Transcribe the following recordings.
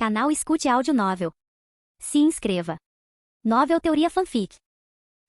Canal Escute Áudio Novel. Se inscreva. Novel Teoria Fanfic.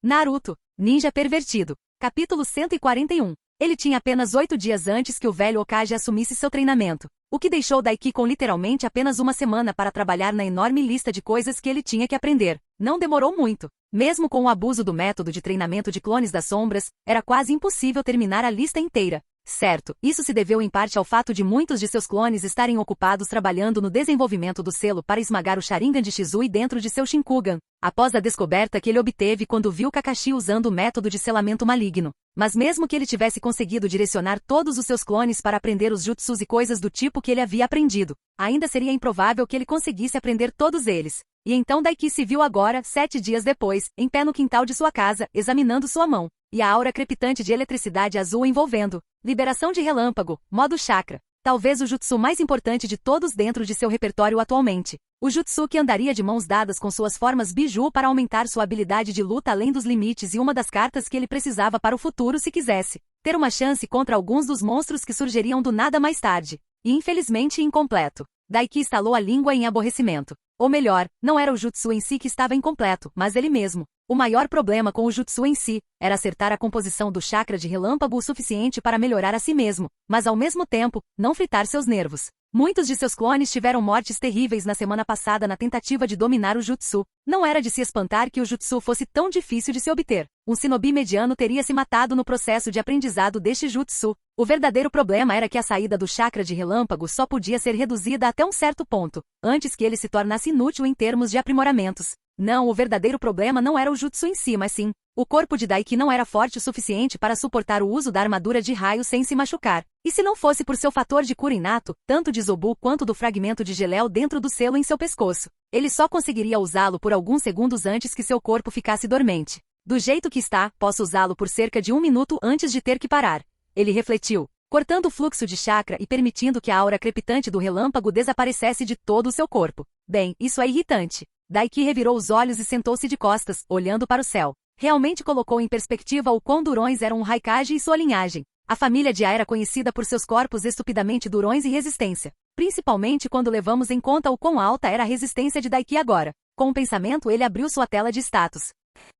Naruto, Ninja Pervertido. Capítulo 141. Ele tinha apenas 8 dias antes que o velho Hokage assumisse seu treinamento, o que deixou Daiki com literalmente apenas uma semana para trabalhar na enorme lista de coisas que ele tinha que aprender. Não demorou muito. Mesmo com o abuso do método de treinamento de clones das sombras, era quase impossível terminar a lista inteira. Certo, isso se deveu em parte ao fato de muitos de seus clones estarem ocupados trabalhando no desenvolvimento do selo para esmagar o Sharingan de Shizui dentro de seu Shinkugan, após a descoberta que ele obteve quando viu Kakashi usando o método de selamento maligno. Mas mesmo que ele tivesse conseguido direcionar todos os seus clones para aprender os jutsus e coisas do tipo que ele havia aprendido, ainda seria improvável que ele conseguisse aprender todos eles. E então Daiki se viu agora, 7 dias depois, em pé no quintal de sua casa, examinando sua mão, e a aura crepitante de eletricidade azul envolvendo. Liberação de relâmpago, modo chakra. Talvez o jutsu mais importante de todos dentro de seu repertório atualmente. O jutsu que andaria de mãos dadas com suas formas biju para aumentar sua habilidade de luta além dos limites e uma das cartas que ele precisava para o futuro se quisesse ter uma chance contra alguns dos monstros que surgiriam do nada mais tarde. E infelizmente incompleto. Daiki estalou a língua em aborrecimento. Ou melhor, não era o jutsu em si que estava incompleto, mas ele mesmo. O maior problema com o jutsu em si era acertar a composição do chakra de relâmpago o suficiente para melhorar a si mesmo, mas ao mesmo tempo, não fritar seus nervos. Muitos de seus clones tiveram mortes terríveis na semana passada na tentativa de dominar o jutsu. Não era de se espantar que o jutsu fosse tão difícil de se obter. Um shinobi mediano teria se matado no processo de aprendizado deste jutsu. O verdadeiro problema era que a saída do chakra de relâmpago só podia ser reduzida até um certo ponto, antes que ele se tornasse inútil em termos de aprimoramentos. Não, o verdadeiro problema não era o jutsu em si, mas sim, o corpo de Daiki não era forte o suficiente para suportar o uso da armadura de raio sem se machucar. E se não fosse por seu fator de cura inato, tanto de Zobu quanto do fragmento de geléu dentro do selo em seu pescoço, ele só conseguiria usá-lo por alguns segundos antes que seu corpo ficasse dormente. Do jeito que está, posso usá-lo por cerca de 1 minuto antes de ter que parar. Ele refletiu, cortando o fluxo de chakra e permitindo que a aura crepitante do relâmpago desaparecesse de todo o seu corpo. Bem, isso é irritante. Daiki revirou os olhos e sentou-se de costas, olhando para o céu. Realmente colocou em perspectiva o quão durões eram o Raikage e sua linhagem. A família de A era conhecida por seus corpos estupidamente durões e resistência, principalmente quando levamos em conta o quão alta era a resistência de Daiki agora. Com o pensamento ele abriu sua tela de status.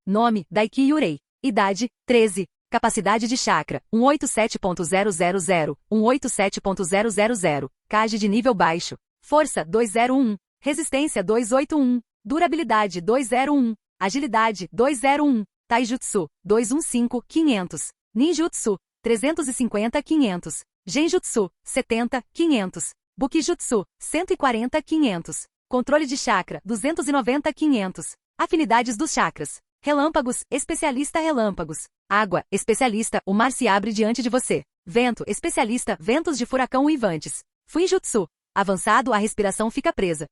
Nome, Daiki Yurei. Idade, 13. Capacidade de chakra, 187.000, 187.000. Kage de nível baixo. Força, 201. Resistência, 281. Durabilidade, 201. Agilidade, 201. Taijutsu, 215, 500. Ninjutsu, 350, 500. Genjutsu, 70, 500. Bukijutsu, 140, 500. Controle de chakra, 290, 500. Afinidades dos chakras. Relâmpagos, especialista relâmpagos. Água, especialista, o mar se abre diante de você. Vento, especialista, ventos de furacão uivantes. Fuinjutsu, avançado, a respiração fica presa.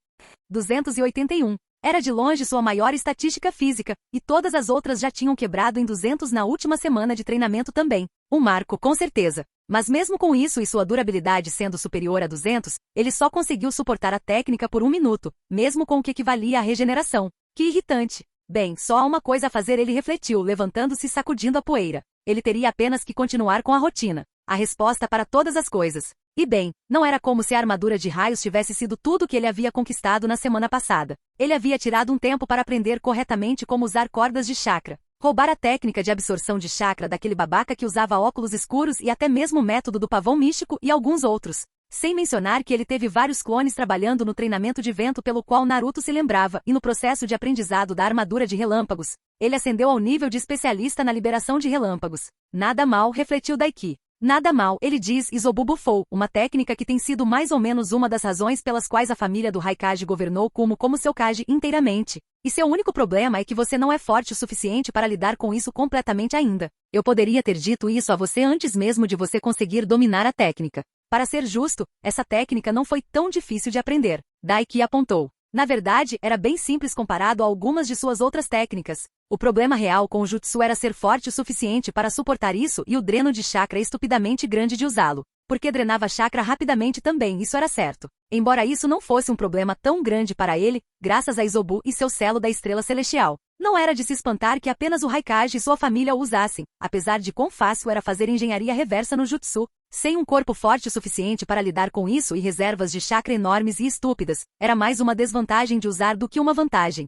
281. Era de longe sua maior estatística física, e todas as outras já tinham quebrado em 200 na última semana de treinamento também. Um marco, com certeza. Mas mesmo com isso e sua durabilidade sendo superior a 200, ele só conseguiu suportar a técnica por 1 minuto, mesmo com o que equivalia à regeneração. Que irritante. Bem, só há uma coisa a fazer, ele refletiu, levantando-se e sacudindo a poeira. Ele teria apenas que continuar com a rotina. A resposta para todas as coisas. E bem, não era como se a armadura de raios tivesse sido tudo que ele havia conquistado na semana passada. Ele havia tirado um tempo para aprender corretamente como usar cordas de chakra, roubar a técnica de absorção de chakra daquele babaca que usava óculos escuros e até mesmo o método do pavão místico e alguns outros. Sem mencionar que ele teve vários clones trabalhando no treinamento de vento pelo qual Naruto se lembrava e no processo de aprendizado da armadura de relâmpagos. Ele ascendeu ao nível de especialista na liberação de relâmpagos. Nada mal, refletiu Daiki. Nada mal, ele diz, e Zobu bufou, uma técnica que tem sido mais ou menos uma das razões pelas quais a família do Raikage governou Kumo como seu Kage inteiramente. E seu único problema é que você não é forte o suficiente para lidar com isso completamente ainda. Eu poderia ter dito isso a você antes mesmo de você conseguir dominar a técnica. Para ser justo, essa técnica não foi tão difícil de aprender. Daiki apontou. Na verdade, era bem simples comparado a algumas de suas outras técnicas. O problema real com o jutsu era ser forte o suficiente para suportar isso e o dreno de chakra estupidamente grande de usá-lo. Porque drenava chakra rapidamente também, isso era certo. Embora isso não fosse um problema tão grande para ele, graças a Izobu e seu selo da estrela celestial. Não era de se espantar que apenas o Raikage e sua família o usassem, apesar de quão fácil era fazer engenharia reversa no jutsu. Sem um corpo forte o suficiente para lidar com isso e reservas de chakra enormes e estúpidas, era mais uma desvantagem de usar do que uma vantagem.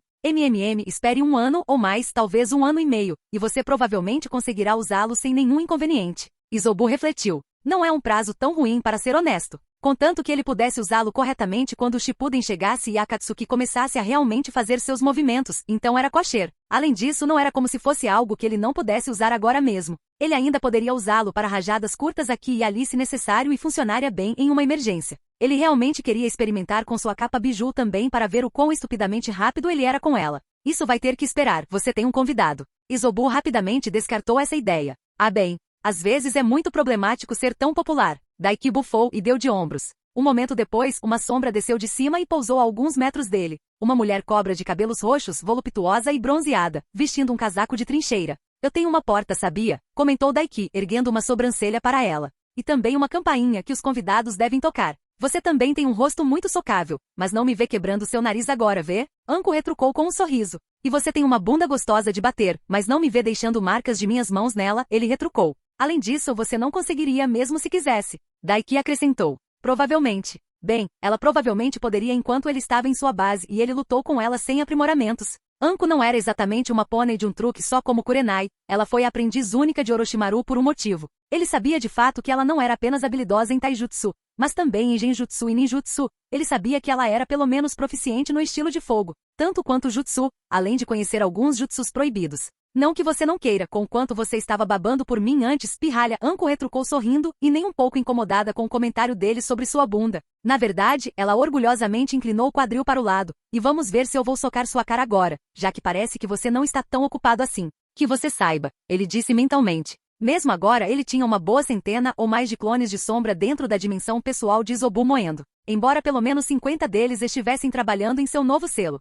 Espere 1 ano ou mais, talvez 1 ano e meio, e você provavelmente conseguirá usá-lo sem nenhum inconveniente. Isobu refletiu. Não é um prazo tão ruim para ser honesto. Contanto que ele pudesse usá-lo corretamente quando o Shippuden chegasse e Akatsuki começasse a realmente fazer seus movimentos, então era kosher. Além disso, não era como se fosse algo que ele não pudesse usar agora mesmo. Ele ainda poderia usá-lo para rajadas curtas aqui e ali se necessário e funcionaria bem em uma emergência. Ele realmente queria experimentar com sua capa biju também para ver o quão estupidamente rápido ele era com ela. Isso vai ter que esperar, você tem um convidado. Isobu rapidamente descartou essa ideia. Ah bem, às vezes é muito problemático ser tão popular. Daiki bufou e deu de ombros. Um momento depois, uma sombra desceu de cima e pousou a alguns metros dele. Uma mulher cobra de cabelos roxos, voluptuosa e bronzeada, vestindo um casaco de trincheira. Eu tenho uma porta, sabia? Comentou Daiki, erguendo uma sobrancelha para ela. E também uma campainha que os convidados devem tocar. Você também tem um rosto muito socável, mas não me vê quebrando seu nariz agora, vê? Anko retrucou com um sorriso. E você tem uma bunda gostosa de bater, mas não me vê deixando marcas de minhas mãos nela, ele retrucou. Além disso, você não conseguiria mesmo se quisesse. Daiki acrescentou. Provavelmente. Bem, ela provavelmente poderia enquanto ele estava em sua base e ele lutou com ela sem aprimoramentos. Anko não era exatamente uma pônei de um truque só como Kurenai, ela foi a aprendiz única de Orochimaru por um motivo. Ele sabia de fato que ela não era apenas habilidosa em taijutsu, mas também em genjutsu e ninjutsu. Ele sabia que ela era pelo menos proficiente no estilo de fogo, tanto quanto o jutsu, além de conhecer alguns jutsus proibidos. Não que você não queira, conquanto você estava babando por mim antes, pirralha, Anko retrucou sorrindo, e nem um pouco incomodada com o comentário dele sobre sua bunda. Na verdade, ela orgulhosamente inclinou o quadril para o lado, e vamos ver se eu vou socar sua cara agora, já que parece que você não está tão ocupado assim. Que você saiba, ele disse mentalmente. Mesmo agora ele tinha uma boa centena ou mais de clones de sombra dentro da dimensão pessoal de Isobu moendo. Embora pelo menos 50 deles estivessem trabalhando em seu novo selo.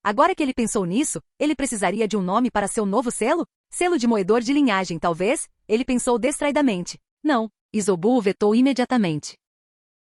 Agora que ele pensou nisso, ele precisaria de um nome para seu novo selo? Selo de moedor de linhagem, talvez? Ele pensou distraidamente. Não. Isobu o vetou imediatamente.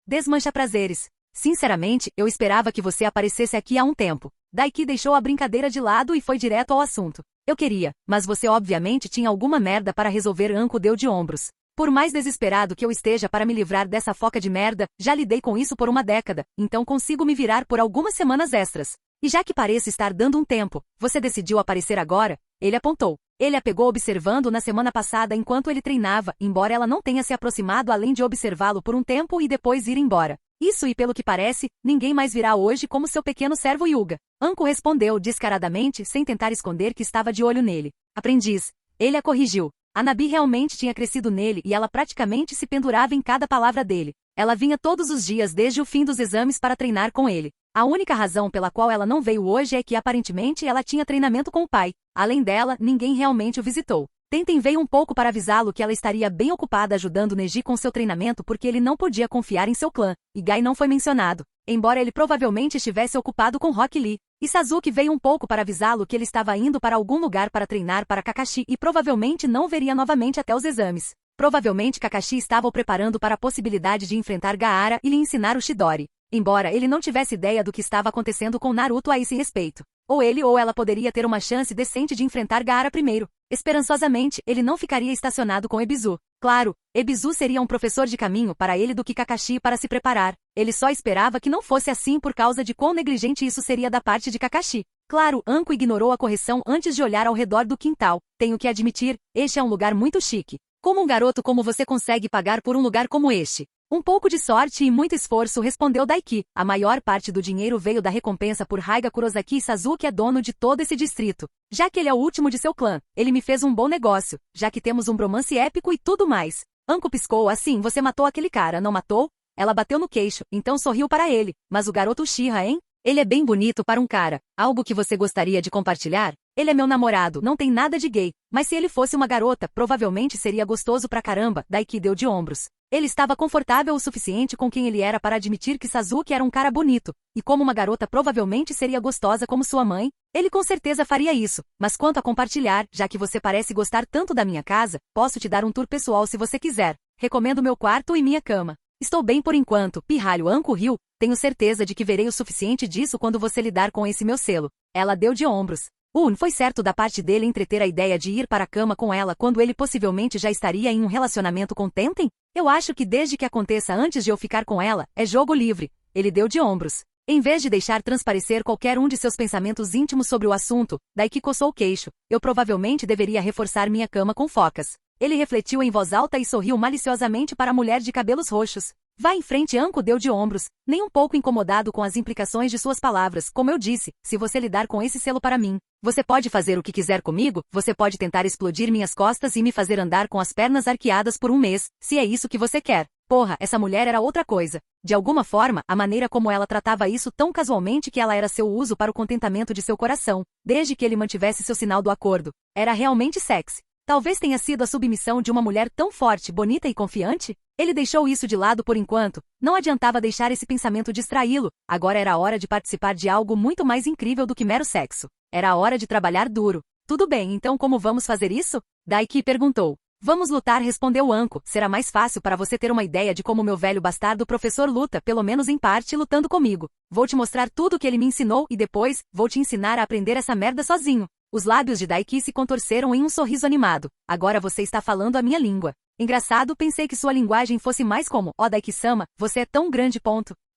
Desmancha prazeres. Sinceramente, eu esperava que você aparecesse aqui há um tempo. Daiki deixou a brincadeira de lado e foi direto ao assunto. Eu queria, mas você obviamente tinha alguma merda para resolver. Anko deu de ombros. Por mais desesperado que eu esteja para me livrar dessa foca de merda, já lidei com isso por uma década, então consigo me virar por algumas semanas extras. E já que pareço estar dando um tempo, você decidiu aparecer agora? Ele apontou. Ele a pegou observando na semana passada enquanto ele treinava, embora ela não tenha se aproximado além de observá-lo por um tempo e depois ir embora. Isso e pelo que parece, ninguém mais virá hoje como seu pequeno servo Yuga. Anko respondeu descaradamente sem tentar esconder que estava de olho nele. Aprendiz. Ele a corrigiu. A Nabi realmente tinha crescido nele e ela praticamente se pendurava em cada palavra dele. Ela vinha todos os dias desde o fim dos exames para treinar com ele. A única razão pela qual ela não veio hoje é que aparentemente ela tinha treinamento com o pai. Além dela, ninguém realmente o visitou. Tenten veio um pouco para avisá-lo que ela estaria bem ocupada ajudando Neji com seu treinamento porque ele não podia confiar em seu clã. E Gai não foi mencionado, embora ele provavelmente estivesse ocupado com Rock Lee. E Sasuke veio um pouco para avisá-lo que ele estava indo para algum lugar para treinar para Kakashi e provavelmente não veria novamente até os exames. Provavelmente Kakashi estava o preparando para a possibilidade de enfrentar Gaara e lhe ensinar o Chidori. Embora ele não tivesse ideia do que estava acontecendo com Naruto a esse respeito. Ou ele ou ela poderia ter uma chance decente de enfrentar Gaara primeiro. Esperançosamente, ele não ficaria estacionado com Ebisu. Claro, Ebisu seria um professor de caminho para ele do que Kakashi para se preparar. Ele só esperava que não fosse assim por causa de quão negligente isso seria da parte de Kakashi. Claro, Anko ignorou a correção antes de olhar ao redor do quintal. Tenho que admitir, este é um lugar muito chique. Como um garoto como você consegue pagar por um lugar como este? Um pouco de sorte e muito esforço, respondeu Daiki. A maior parte do dinheiro veio da recompensa por Raiga Kurosaki e Sasuke é dono de todo esse distrito. Já que ele é o último de seu clã, ele me fez um bom negócio, já que temos um bromance épico e tudo mais. Anko piscou. Assim, você matou aquele cara, não matou? Ela bateu no queixo, então sorriu para ele. Mas o garoto Uchiha, hein? Ele é bem bonito para um cara. Algo que você gostaria de compartilhar? Ele é meu namorado, não tem nada de gay. Mas se ele fosse uma garota, provavelmente seria gostoso pra caramba. Daiki deu de ombros. Ele estava confortável o suficiente com quem ele era para admitir que Sasuke era um cara bonito. E como uma garota provavelmente seria gostosa como sua mãe, ele com certeza faria isso. Mas quanto a compartilhar, já que você parece gostar tanto da minha casa, posso te dar um tour pessoal se você quiser. Recomendo meu quarto e minha cama. Estou bem por enquanto, pirralho. Anko riu. Tenho certeza de que verei o suficiente disso quando você lidar com esse meu selo. Ela deu de ombros. Foi certo da parte dele entreter a ideia de ir para a cama com ela quando ele possivelmente já estaria em um relacionamento com Tenten? Eu acho que desde que aconteça antes de eu ficar com ela, é jogo livre. Ele deu de ombros. Em vez de deixar transparecer qualquer um de seus pensamentos íntimos sobre o assunto, Daiki coçou o queixo. Eu provavelmente deveria reforçar minha cama com focas. Ele refletiu em voz alta e sorriu maliciosamente para a mulher de cabelos roxos. Vá em frente, Anko deu de ombros, nem um pouco incomodado com as implicações de suas palavras. Como eu disse, se você lidar com esse selo para mim, você pode fazer o que quiser comigo, você pode tentar explodir minhas costas e me fazer andar com as pernas arqueadas por um mês, se é isso que você quer. Porra, essa mulher era outra coisa. De alguma forma, a maneira como ela tratava isso tão casualmente que ela era seu uso para o contentamento de seu coração, desde que ele mantivesse seu sinal do acordo, era realmente sexy. Talvez tenha sido a submissão de uma mulher tão forte, bonita e confiante? Ele deixou isso de lado por enquanto. Não adiantava deixar esse pensamento distraí-lo. Agora era a hora de participar de algo muito mais incrível do que mero sexo. Era a hora de trabalhar duro. Tudo bem, então como vamos fazer isso? Daiki perguntou. Vamos lutar, respondeu Anko. Será mais fácil para você ter uma ideia de como meu velho bastardo professor luta, pelo menos em parte, lutando comigo. Vou te mostrar tudo o que ele me ensinou e depois, vou te ensinar a aprender essa merda sozinho. Os lábios de Daiki se contorceram em um sorriso animado. Agora você está falando a minha língua. Engraçado, pensei que sua linguagem fosse mais como, Daiki-sama, você é tão grande.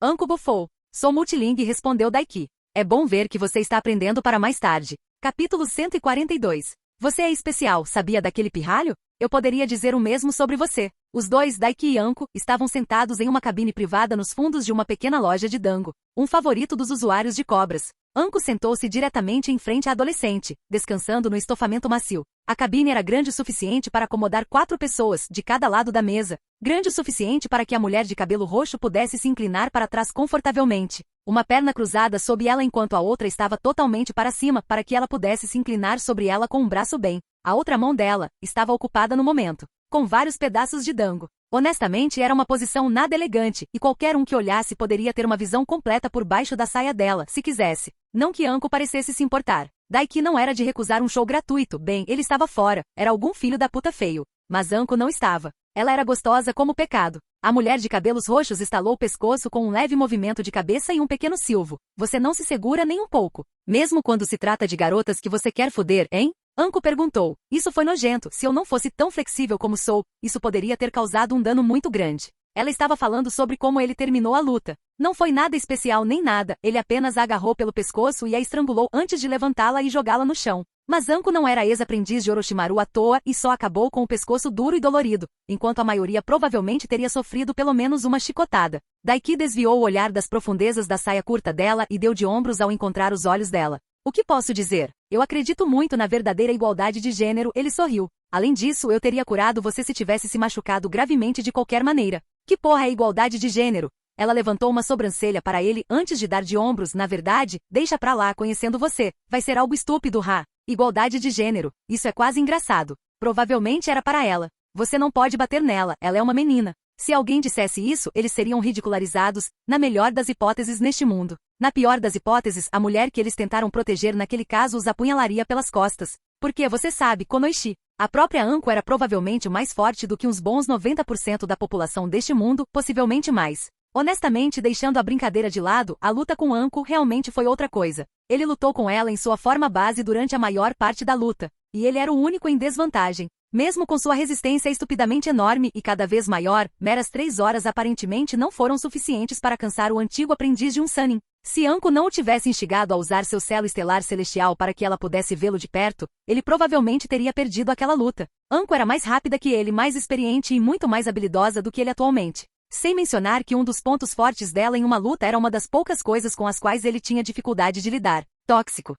Anko bufou. Sou multilingue, respondeu Daiki. É bom ver que você está aprendendo para mais tarde. Capítulo 142. Você é especial, sabia daquele pirralho? Eu poderia dizer o mesmo sobre você. Os dois, Daiki e Anko, estavam sentados em uma cabine privada nos fundos de uma pequena loja de dango, um favorito dos usuários de cobras. Anko sentou-se diretamente em frente à adolescente, descansando no estofamento macio. A cabine era grande o suficiente para acomodar 4 pessoas, de cada lado da mesa. Grande o suficiente para que a mulher de cabelo roxo pudesse se inclinar para trás confortavelmente. Uma perna cruzada sob ela enquanto a outra estava totalmente para cima para que ela pudesse se inclinar sobre ela com um braço bem. A outra mão dela estava ocupada no momento, com vários pedaços de dango. Honestamente, era uma posição nada elegante, e qualquer um que olhasse poderia ter uma visão completa por baixo da saia dela, se quisesse. Não que Anko parecesse se importar. Daiki não era de recusar um show gratuito, bem, ele estava fora, era algum filho da puta feio. Mas Anko não estava. Ela era gostosa como pecado. A mulher de cabelos roxos estalou o pescoço com um leve movimento de cabeça e um pequeno silvo. Você não se segura nem um pouco. Mesmo quando se trata de garotas que você quer foder, hein? Anko perguntou. Isso foi nojento. Se eu não fosse tão flexível como sou, isso poderia ter causado um dano muito grande. Ela estava falando sobre como ele terminou a luta. Não foi nada especial nem nada, ele apenas a agarrou pelo pescoço e a estrangulou antes de levantá-la e jogá-la no chão. Mas Anko não era ex-aprendiz de Orochimaru à toa e só acabou com o pescoço duro e dolorido, enquanto a maioria provavelmente teria sofrido pelo menos uma chicotada. Daiki desviou o olhar das profundezas da saia curta dela e deu de ombros ao encontrar os olhos dela. O que posso dizer? Eu acredito muito na verdadeira igualdade de gênero, ele sorriu. Além disso, eu teria curado você se tivesse se machucado gravemente de qualquer maneira. Que porra é igualdade de gênero? Ela levantou uma sobrancelha para ele antes de dar de ombros. Na verdade, deixa pra lá, conhecendo você. Vai ser algo estúpido, Igualdade de gênero. Isso é quase engraçado. Provavelmente era para ela. Você não pode bater nela, ela é uma menina. Se alguém dissesse isso, eles seriam ridicularizados, na melhor das hipóteses neste mundo. Na pior das hipóteses, a mulher que eles tentaram proteger naquele caso os apunhalaria pelas costas. Porque você sabe, Konoichi. A própria Anko era provavelmente mais forte do que uns bons 90% da população deste mundo, possivelmente mais. Honestamente, deixando a brincadeira de lado, a luta com Anko realmente foi outra coisa. Ele lutou com ela em sua forma base durante a maior parte da luta. E ele era o único em desvantagem. Mesmo com sua resistência estupidamente enorme e cada vez maior, meras 3 horas aparentemente não foram suficientes para cansar o antigo aprendiz de um Sannin. Se Anko não o tivesse instigado a usar seu selo estelar celestial para que ela pudesse vê-lo de perto, ele provavelmente teria perdido aquela luta. Anko era mais rápida que ele, mais experiente e muito mais habilidosa do que ele atualmente. Sem mencionar que um dos pontos fortes dela em uma luta era uma das poucas coisas com as quais ele tinha dificuldade de lidar: tóxico.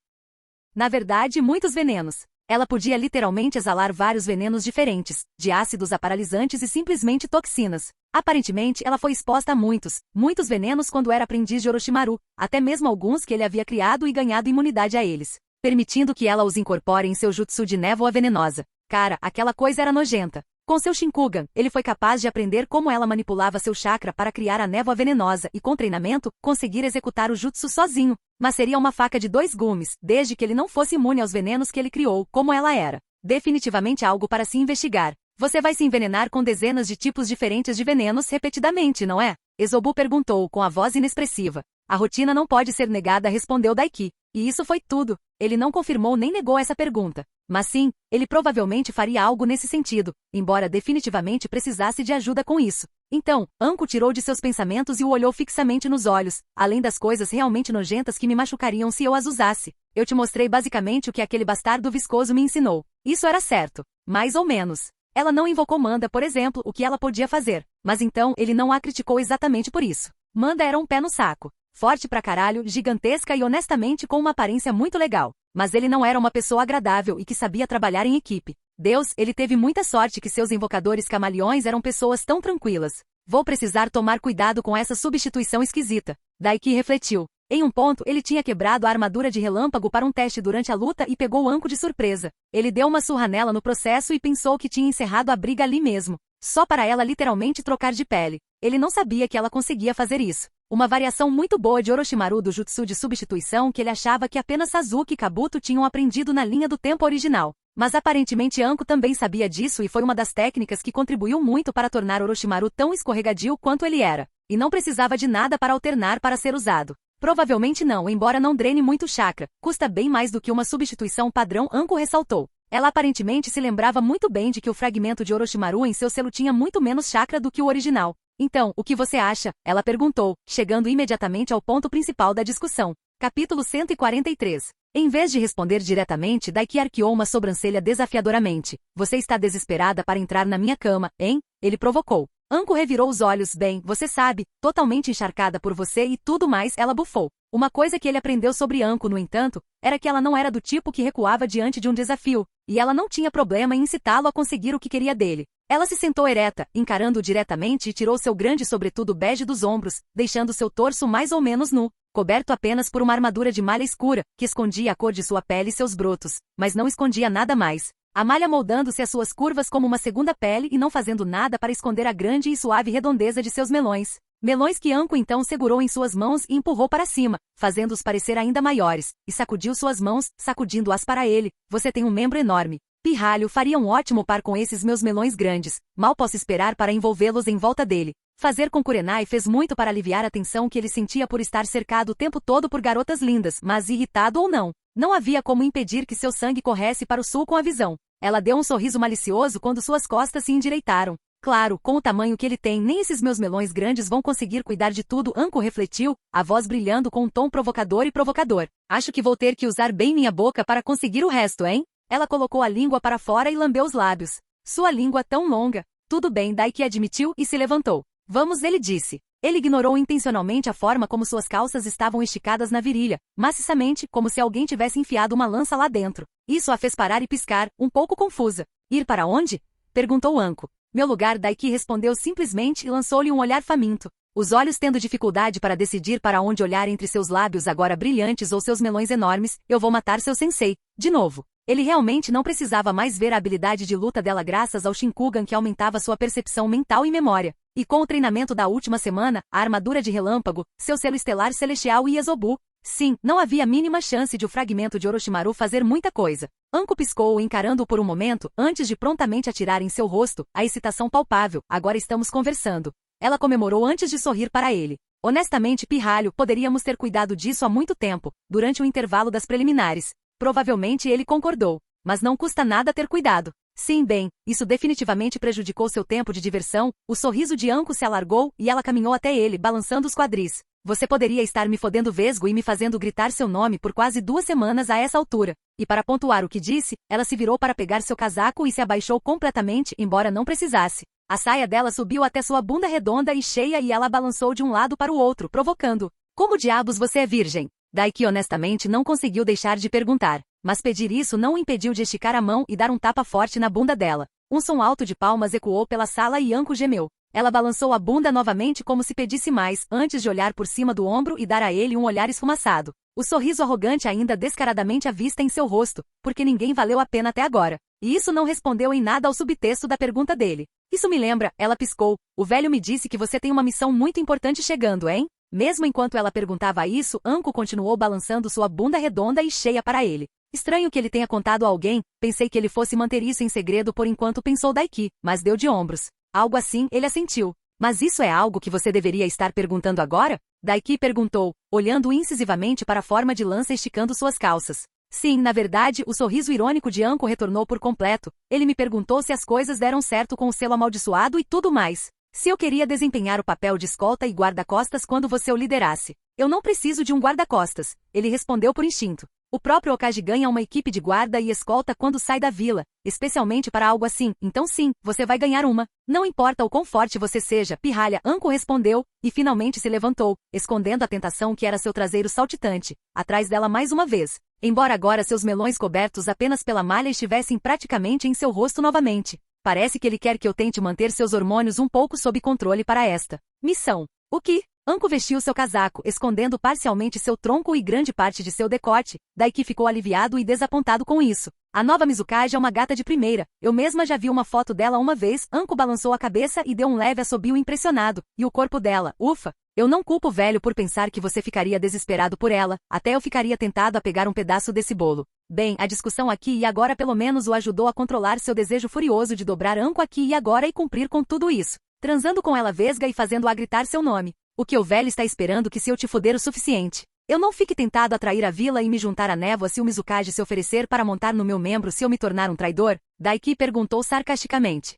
Na verdade, muitos venenos. Ela podia literalmente exalar vários venenos diferentes, de ácidos a paralisantes e simplesmente toxinas. Aparentemente, ela foi exposta a muitos venenos quando era aprendiz de Orochimaru, até mesmo alguns que ele havia criado e ganhado imunidade a eles, permitindo que ela os incorpore em seu jutsu de névoa venenosa. Cara, aquela coisa era nojenta. Com seu Shinkugan, ele foi capaz de aprender como ela manipulava seu chakra para criar a névoa venenosa e, com treinamento, conseguir executar o jutsu sozinho. Mas seria uma faca de 2 gumes, desde que ele não fosse imune aos venenos que ele criou, como ela era. Definitivamente algo para se investigar. Você vai se envenenar com dezenas de tipos diferentes de venenos repetidamente, não é? Esobu perguntou com a voz inexpressiva. A rotina não pode ser negada, respondeu Daiki. E isso foi tudo. Ele não confirmou nem negou essa pergunta. Mas sim, ele provavelmente faria algo nesse sentido, embora definitivamente precisasse de ajuda com isso. Então, Anko tirou de seus pensamentos e o olhou fixamente nos olhos, além das coisas realmente nojentas que me machucariam se eu as usasse. Eu te mostrei basicamente o que aquele bastardo viscoso me ensinou. Isso era certo. Mais ou menos. Ela não invocou Manda, por exemplo, o que ela podia fazer. Mas então, ele não a criticou exatamente por isso. Manda era um pé no saco. Forte pra caralho, gigantesca e honestamente com uma aparência muito legal. Mas ele não era uma pessoa agradável e que sabia trabalhar em equipe. Deus, ele teve muita sorte que seus invocadores camaleões eram pessoas tão tranquilas. Vou precisar tomar cuidado com essa substituição esquisita. Daiki refletiu. Em um ponto, ele tinha quebrado a armadura de relâmpago para um teste durante a luta e pegou o Anko de surpresa. Ele deu uma surra nela no processo e pensou que tinha encerrado a briga ali mesmo. Só para ela literalmente trocar de pele. Ele não sabia que ela conseguia fazer isso. Uma variação muito boa de Orochimaru do jutsu de substituição que ele achava que apenas Sasuke e Kabuto tinham aprendido na linha do tempo original. Mas aparentemente Anko também sabia disso e foi uma das técnicas que contribuiu muito para tornar Orochimaru tão escorregadio quanto ele era. E não precisava de nada para alternar para ser usado. Provavelmente não, embora não drene muito chakra. Custa bem mais do que uma substituição padrão, Anko ressaltou. Ela aparentemente se lembrava muito bem de que o fragmento de Orochimaru em seu selo tinha muito menos chakra do que o original. Então, o que você acha? Ela perguntou, chegando imediatamente ao ponto principal da discussão. Capítulo 143. Em vez de responder diretamente, Daiki arqueou uma sobrancelha desafiadoramente. Você está desesperada para entrar na minha cama, hein? Ele provocou. Anko revirou os olhos. Bem, você sabe, totalmente encharcada por você e tudo mais, ela bufou. Uma coisa que ele aprendeu sobre Anko, no entanto, era que ela não era do tipo que recuava diante de um desafio, e ela não tinha problema em incitá-lo a conseguir o que queria dele. Ela se sentou ereta, encarando-o diretamente e tirou seu grande sobretudo bege dos ombros, deixando seu torso mais ou menos nu, coberto apenas por uma armadura de malha escura, que escondia a cor de sua pele e seus brotos, mas não escondia nada mais. A malha moldando-se às suas curvas como uma segunda pele e não fazendo nada para esconder a grande e suave redondeza de seus melões. Melões que Anko então segurou em suas mãos e empurrou para cima, fazendo-os parecer ainda maiores, e sacudiu suas mãos, sacudindo-as para ele. Você tem um membro enorme. Pirralho faria um ótimo par com esses meus melões grandes. Mal posso esperar para envolvê-los em volta dele. Fazer com Kurenai fez muito para aliviar a tensão que ele sentia por estar cercado o tempo todo por garotas lindas, mas irritado ou não. Não havia como impedir que seu sangue corresse para o sul com a visão. Ela deu um sorriso malicioso quando suas costas se endireitaram. Claro, com o tamanho que ele tem, nem esses meus melões grandes vão conseguir cuidar de tudo, Anko refletiu, a voz brilhando com um tom provocador e provocador. Acho que vou ter que usar bem minha boca para conseguir o resto, hein? Ela colocou a língua para fora e lambeu os lábios. Sua língua tão longa. Tudo bem, Daiki admitiu e se levantou. Vamos, ele disse. Ele ignorou intencionalmente a forma como suas calças estavam esticadas na virilha, maciçamente, como se alguém tivesse enfiado uma lança lá dentro. Isso a fez parar e piscar, um pouco confusa. Ir para onde? Perguntou Anko. Meu lugar, Daiki respondeu simplesmente e lançou-lhe um olhar faminto. Os olhos tendo dificuldade para decidir para onde olhar entre seus lábios agora brilhantes ou seus melões enormes, eu vou matar seu sensei. De novo. Ele realmente não precisava mais ver a habilidade de luta dela graças ao Shinkugan que aumentava sua percepção mental e memória. E com o treinamento da última semana, a armadura de relâmpago, seu selo estelar celestial e Esobu. Sim, não havia a mínima chance de o fragmento de Orochimaru fazer muita coisa. Anko piscou-o encarando-o por um momento, antes de prontamente atirar em seu rosto, a excitação palpável. Agora estamos conversando. Ela comemorou antes de sorrir para ele. Honestamente, pirralho, poderíamos ter cuidado disso há muito tempo, durante o intervalo das preliminares. Provavelmente ele concordou. Mas não custa nada ter cuidado. Sim, bem, isso definitivamente prejudicou seu tempo de diversão. O sorriso de Anko se alargou e ela caminhou até ele, balançando os quadris. Você poderia estar me fodendo vesgo e me fazendo gritar seu nome por quase 2 semanas a essa altura. E para pontuar o que disse, ela se virou para pegar seu casaco e se abaixou completamente, embora não precisasse. A saia dela subiu até sua bunda redonda e cheia e ela balançou de um lado para o outro, provocando. Como diabos você é virgem? Daiki honestamente não conseguiu deixar de perguntar. Mas pedir isso não o impediu de esticar a mão e dar um tapa forte na bunda dela. Um som alto de palmas ecoou pela sala e Anko gemeu. Ela balançou a bunda novamente como se pedisse mais, antes de olhar por cima do ombro e dar a ele um olhar esfumaçado. O sorriso arrogante ainda descaradamente à vista em seu rosto, porque ninguém valeu a pena até agora. E isso não respondeu em nada ao subtexto da pergunta dele. Isso me lembra, ela piscou. O velho me disse que você tem uma missão muito importante chegando, hein? Mesmo enquanto ela perguntava isso, Anko continuou balançando sua bunda redonda e cheia para ele. Estranho que ele tenha contado a alguém, pensei que ele fosse manter isso em segredo por enquanto, pensou Daiki, mas deu de ombros. Algo assim, ele assentiu. Mas isso é algo que você deveria estar perguntando agora? Daiki perguntou, olhando incisivamente para a forma de lança esticando suas calças. Sim, na verdade, o sorriso irônico de Anko retornou por completo. Ele me perguntou se as coisas deram certo com o selo amaldiçoado e tudo mais. Se eu queria desempenhar o papel de escolta e guarda-costas quando você o liderasse. Eu não preciso de um guarda-costas, ele respondeu por instinto. O próprio Okage ganha uma equipe de guarda e escolta quando sai da vila, especialmente para algo assim, então sim, você vai ganhar uma. Não importa o quão forte você seja, pirralha, Anko respondeu, e finalmente se levantou, escondendo a tentação que era seu traseiro saltitante, atrás dela mais uma vez. Embora agora seus melões cobertos apenas pela malha estivessem praticamente em seu rosto novamente. Parece que ele quer que eu tente manter seus hormônios um pouco sob controle para esta missão. O que? Anko vestiu seu casaco, escondendo parcialmente seu tronco e grande parte de seu decote, Daiki ficou aliviado e desapontado com isso. A nova Mizukage é uma gata de primeira, eu mesma já vi uma foto dela uma vez, Anko balançou a cabeça e deu um leve assobio impressionado, e o corpo dela, ufa! Eu não culpo o velho por pensar que você ficaria desesperado por ela, até eu ficaria tentado a pegar um pedaço desse bolo. Bem, a discussão aqui e agora pelo menos o ajudou a controlar seu desejo furioso de dobrar Anko aqui e agora e cumprir com tudo isso. Transando com ela vesga e fazendo-a gritar seu nome. O que o velho está esperando que se eu te foder o suficiente? Eu não fique tentado a trair a vila e me juntar à névoa se o Mizukage se oferecer para montar no meu membro se eu me tornar um traidor? Daiki perguntou sarcasticamente.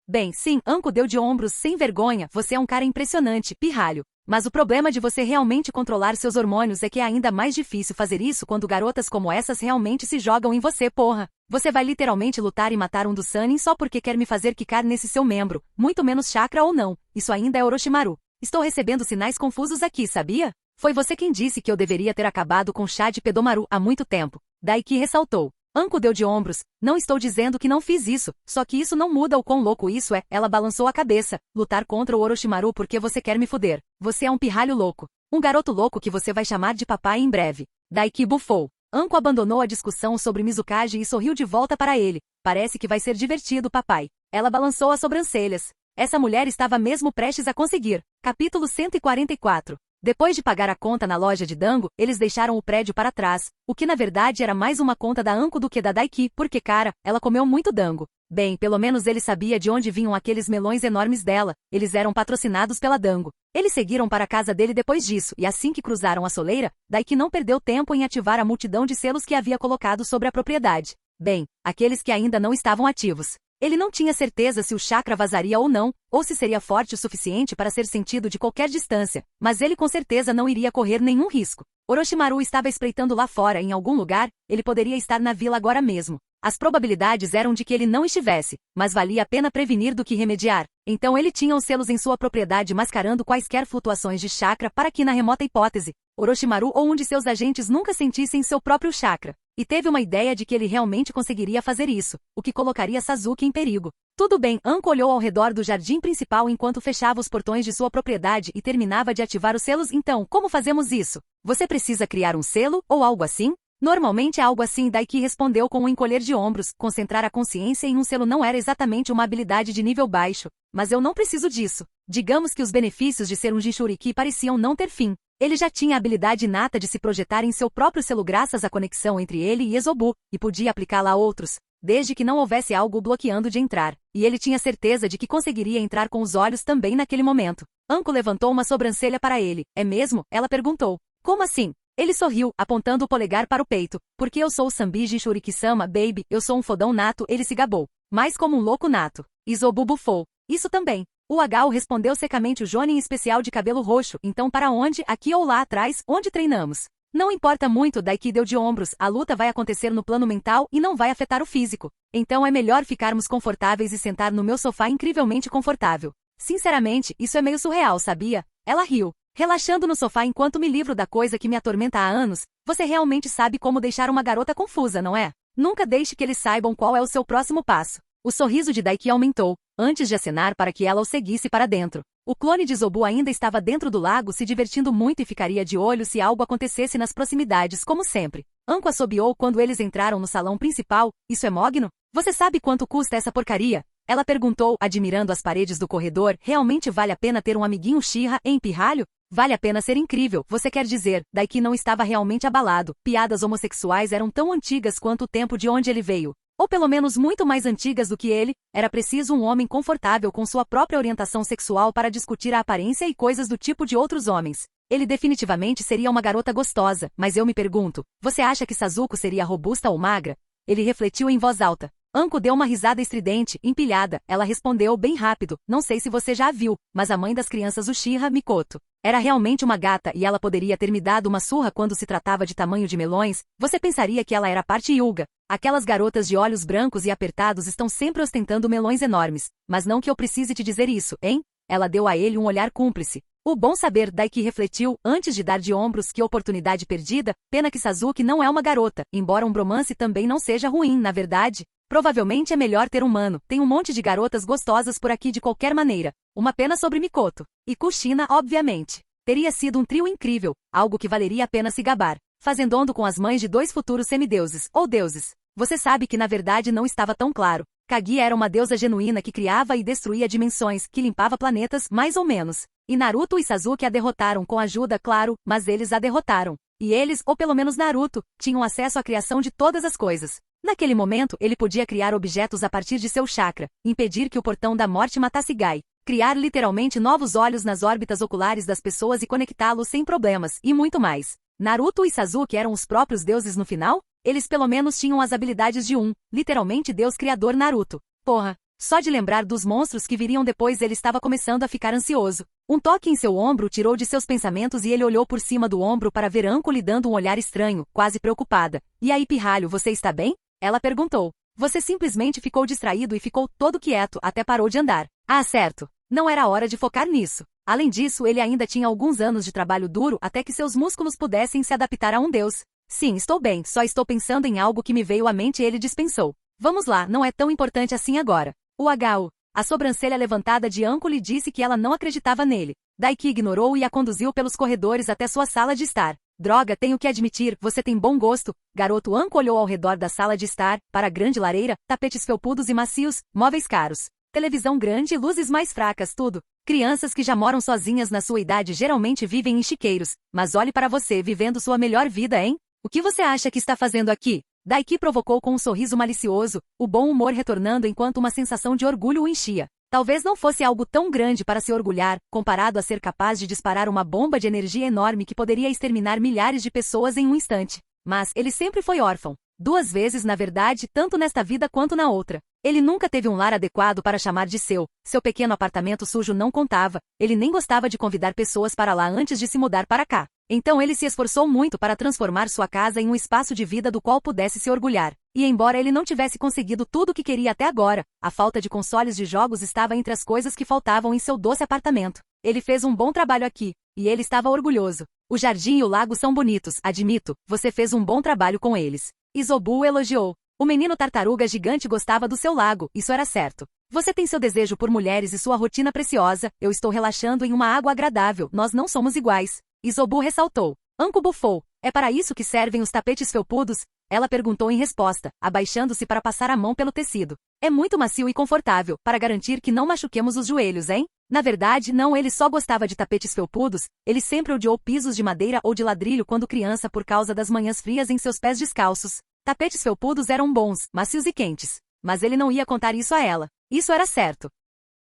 Bem, sim, Anko deu de ombros sem vergonha, você é um cara impressionante, pirralho. Mas o problema de você realmente controlar seus hormônios é que é ainda mais difícil fazer isso quando garotas como essas realmente se jogam em você, porra. Você vai literalmente lutar e matar um dos Sannin só porque quer me fazer quicar nesse seu membro, muito menos chakra ou não, isso ainda é Orochimaru. Estou recebendo sinais confusos aqui, sabia? Foi você quem disse que eu deveria ter acabado com chá de Pedomaru há muito tempo. Daiki ressaltou. Anko deu de ombros. Não estou dizendo que não fiz isso, só que isso não muda o quão louco isso é. Ela balançou a cabeça. Lutar contra o Orochimaru porque você quer me foder. Você é um pirralho louco. Um garoto louco que você vai chamar de papai em breve. Daiki bufou. Anko abandonou a discussão sobre Mizukage e sorriu de volta para ele. Parece que vai ser divertido, papai. Ela balançou as sobrancelhas. Essa mulher estava mesmo prestes a conseguir. Capítulo 144. Depois de pagar a conta na loja de Dango, eles deixaram o prédio para trás, o que na verdade era mais uma conta da Anko do que da Daiki, porque cara, ela comeu muito Dango. Bem, pelo menos ele sabia de onde vinham aqueles melões enormes dela, eles eram patrocinados pela Dango. Eles seguiram para a casa dele depois disso, e assim que cruzaram a soleira, Daiki não perdeu tempo em ativar a multidão de selos que havia colocado sobre a propriedade. Bem, aqueles que ainda não estavam ativos. Ele não tinha certeza se o chakra vazaria ou não, ou se seria forte o suficiente para ser sentido de qualquer distância, mas ele com certeza não iria correr nenhum risco. Orochimaru estava espreitando lá fora em algum lugar, ele poderia estar na vila agora mesmo. As probabilidades eram de que ele não estivesse, mas valia a pena prevenir do que remediar. Então ele tinha os selos em sua propriedade mascarando quaisquer flutuações de chakra para que na remota hipótese, Orochimaru ou um de seus agentes nunca sentissem seu próprio chakra. E teve uma ideia de que ele realmente conseguiria fazer isso, o que colocaria Sasuke em perigo. Tudo bem, Anko olhou ao redor do jardim principal enquanto fechava os portões de sua propriedade e terminava de ativar os selos. Então, como fazemos isso? Você precisa criar um selo, ou algo assim? Normalmente é algo assim, Daiki respondeu com um encolher de ombros. Concentrar a consciência em um selo não era exatamente uma habilidade de nível baixo, mas eu não preciso disso. Digamos que os benefícios de ser um Jinchuriki pareciam não ter fim. Ele já tinha a habilidade inata de se projetar em seu próprio selo graças à conexão entre ele e Ezobu, e podia aplicá-la a outros, desde que não houvesse algo o bloqueando de entrar. E ele tinha certeza de que conseguiria entrar com os olhos também naquele momento. Anko levantou uma sobrancelha para ele. É mesmo? Ela perguntou. Como assim? Ele sorriu, apontando o polegar para o peito. Porque eu sou o Sanbi Jinchuriki-sama, baby, eu sou um fodão nato, ele se gabou. Mais como um louco nato. Ezobu bufou. Isso também. O Hagao respondeu secamente, o Jonin especial de cabelo roxo. Então para onde? Aqui ou lá atrás, onde treinamos? Não importa muito, Daiki deu de ombros, a luta vai acontecer no plano mental e não vai afetar o físico. Então é melhor ficarmos confortáveis e sentar no meu sofá incrivelmente confortável. Sinceramente, isso é meio surreal, sabia? Ela riu. Relaxando no sofá enquanto me livro da coisa que me atormenta há anos, você realmente sabe como deixar uma garota confusa, não é? Nunca deixe que eles saibam qual é o seu próximo passo. O sorriso de Daiki aumentou, antes de acenar para que ela o seguisse para dentro. O clone de Zobu ainda estava dentro do lago se divertindo muito e ficaria de olho se algo acontecesse nas proximidades, como sempre. Anko assobiou quando eles entraram no salão principal. Isso é mogno? Você sabe quanto custa essa porcaria? Ela perguntou, admirando as paredes do corredor. Realmente vale a pena ter um amiguinho Uchiha, hein, pirralho? Vale a pena ser incrível, você quer dizer. Daiki não estava realmente abalado. Piadas homossexuais eram tão antigas quanto o tempo de onde ele veio. Ou pelo menos muito mais antigas do que ele. Era preciso um homem confortável com sua própria orientação sexual para discutir a aparência e coisas do tipo de outros homens. Ele definitivamente seria uma garota gostosa, mas eu me pergunto, você acha que Sasuko seria robusta ou magra? Ele refletiu em voz alta. Anko deu uma risada estridente, empilhada. Ela respondeu bem rápido, não sei se você já a viu, mas a mãe das crianças Uchiha, Mikoto, era realmente uma gata e ela poderia ter me dado uma surra quando se tratava de tamanho de melões. Você pensaria que ela era parte Hyuga. Aquelas garotas de olhos brancos e apertados estão sempre ostentando melões enormes. Mas não que eu precise te dizer isso, hein? Ela deu a ele um olhar cúmplice. O bom saber, Daiki refletiu, antes de dar de ombros, que oportunidade perdida. Pena que Sasuke não é uma garota, embora um bromance também não seja ruim, na verdade. Provavelmente é melhor ter um mano, tem um monte de garotas gostosas por aqui de qualquer maneira. Uma pena sobre Mikoto. E Kushina, obviamente. Teria sido um trio incrível, algo que valeria a pena se gabar. Fazendondo com as mães de 2 futuros semideuses, ou deuses. Você sabe que na verdade não estava tão claro. Kagi era uma deusa genuína que criava e destruía dimensões, que limpava planetas, mais ou menos. E Naruto e Sasuke a derrotaram com ajuda, claro, mas eles a derrotaram. E eles, ou pelo menos Naruto, tinham acesso à criação de todas as coisas. Naquele momento, ele podia criar objetos a partir de seu chakra, impedir que o portão da morte matasse Gai, criar literalmente novos olhos nas órbitas oculares das pessoas e conectá-los sem problemas, e muito mais. Naruto e Sasuke eram os próprios deuses no final? Eles pelo menos tinham as habilidades de literalmente Deus criador Naruto. Porra, só de lembrar dos monstros que viriam depois ele estava começando a ficar ansioso. Um toque em seu ombro o tirou de seus pensamentos e ele olhou por cima do ombro para ver Anko lhe dando um olhar estranho, quase preocupada. E aí, pirralho, você está bem? Ela perguntou. Você simplesmente ficou distraído e ficou todo quieto, até parou de andar. Ah, certo. Não era hora de focar nisso. Além disso, ele ainda tinha alguns anos de trabalho duro até que seus músculos pudessem se adaptar a um deus. Sim, estou bem, só estou pensando em algo que me veio à mente e ele dispensou. Vamos lá, não é tão importante assim agora. O HU. A sobrancelha levantada de Anko lhe disse que ela não acreditava nele. Daiki ignorou e a conduziu pelos corredores até sua sala de estar. Droga, tenho que admitir, você tem bom gosto. Garoto Anko olhou ao redor da sala de estar, para a grande lareira, tapetes felpudos e macios, móveis caros. Televisão grande e luzes mais fracas, tudo. Crianças que já moram sozinhas na sua idade geralmente vivem em chiqueiros. Mas olhe para você vivendo sua melhor vida, hein? O que você acha que está fazendo aqui? Daiki provocou com um sorriso malicioso, o bom humor retornando enquanto uma sensação de orgulho o enchia. Talvez não fosse algo tão grande para se orgulhar, comparado a ser capaz de disparar uma bomba de energia enorme que poderia exterminar milhares de pessoas em um instante. Mas ele sempre foi órfão. 2 vezes, na verdade, tanto nesta vida quanto na outra. Ele nunca teve um lar adequado para chamar de seu. Seu pequeno apartamento sujo não contava. Ele nem gostava de convidar pessoas para lá antes de se mudar para cá. Então ele se esforçou muito para transformar sua casa em um espaço de vida do qual pudesse se orgulhar. E embora ele não tivesse conseguido tudo o que queria até agora, a falta de consoles de jogos estava entre as coisas que faltavam em seu doce apartamento. Ele fez um bom trabalho aqui, e ele estava orgulhoso. O jardim e o lago são bonitos, admito, você fez um bom trabalho com eles. Isobu o elogiou. O menino tartaruga gigante gostava do seu lago, isso era certo. Você tem seu desejo por mulheres e sua rotina preciosa, eu estou relaxando em uma água agradável, nós não somos iguais. Isobu ressaltou. Anko bufou. É para isso que servem os tapetes felpudos? Ela perguntou em resposta, abaixando-se para passar a mão pelo tecido. É muito macio e confortável, para garantir que não machuquemos os joelhos, hein? Na verdade, não, ele só gostava de tapetes felpudos, ele sempre odiou pisos de madeira ou de ladrilho quando criança por causa das manhãs frias em seus pés descalços. Tapetes felpudos eram bons, macios e quentes. Mas ele não ia contar isso a ela. Isso era certo.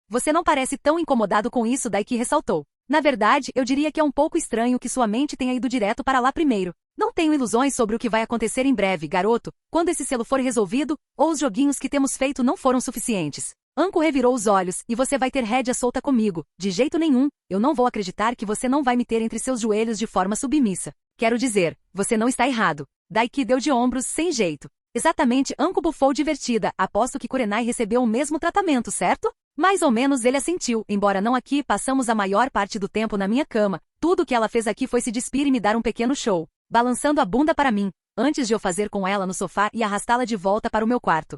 Você não parece tão incomodado com isso, Daiki ressaltou. Na verdade, eu diria que é um pouco estranho que sua mente tenha ido direto para lá primeiro. Não tenho ilusões sobre o que vai acontecer em breve, garoto, quando esse selo for resolvido, ou os joguinhos que temos feito não foram suficientes. Anko revirou os olhos, e você vai ter rédea solta comigo. De jeito nenhum, eu não vou acreditar que você não vai me ter entre seus joelhos de forma submissa. Quero dizer, você não está errado. Daiki deu de ombros, sem jeito. Exatamente, Anko bufou divertida, aposto que Kurenai recebeu o mesmo tratamento, certo? Mais ou menos ele assentiu, embora não aqui, passamos a maior parte do tempo na minha cama. Tudo que ela fez aqui foi se despir e me dar um pequeno show, balançando a bunda para mim, antes de eu fazer com ela no sofá e arrastá-la de volta para o meu quarto.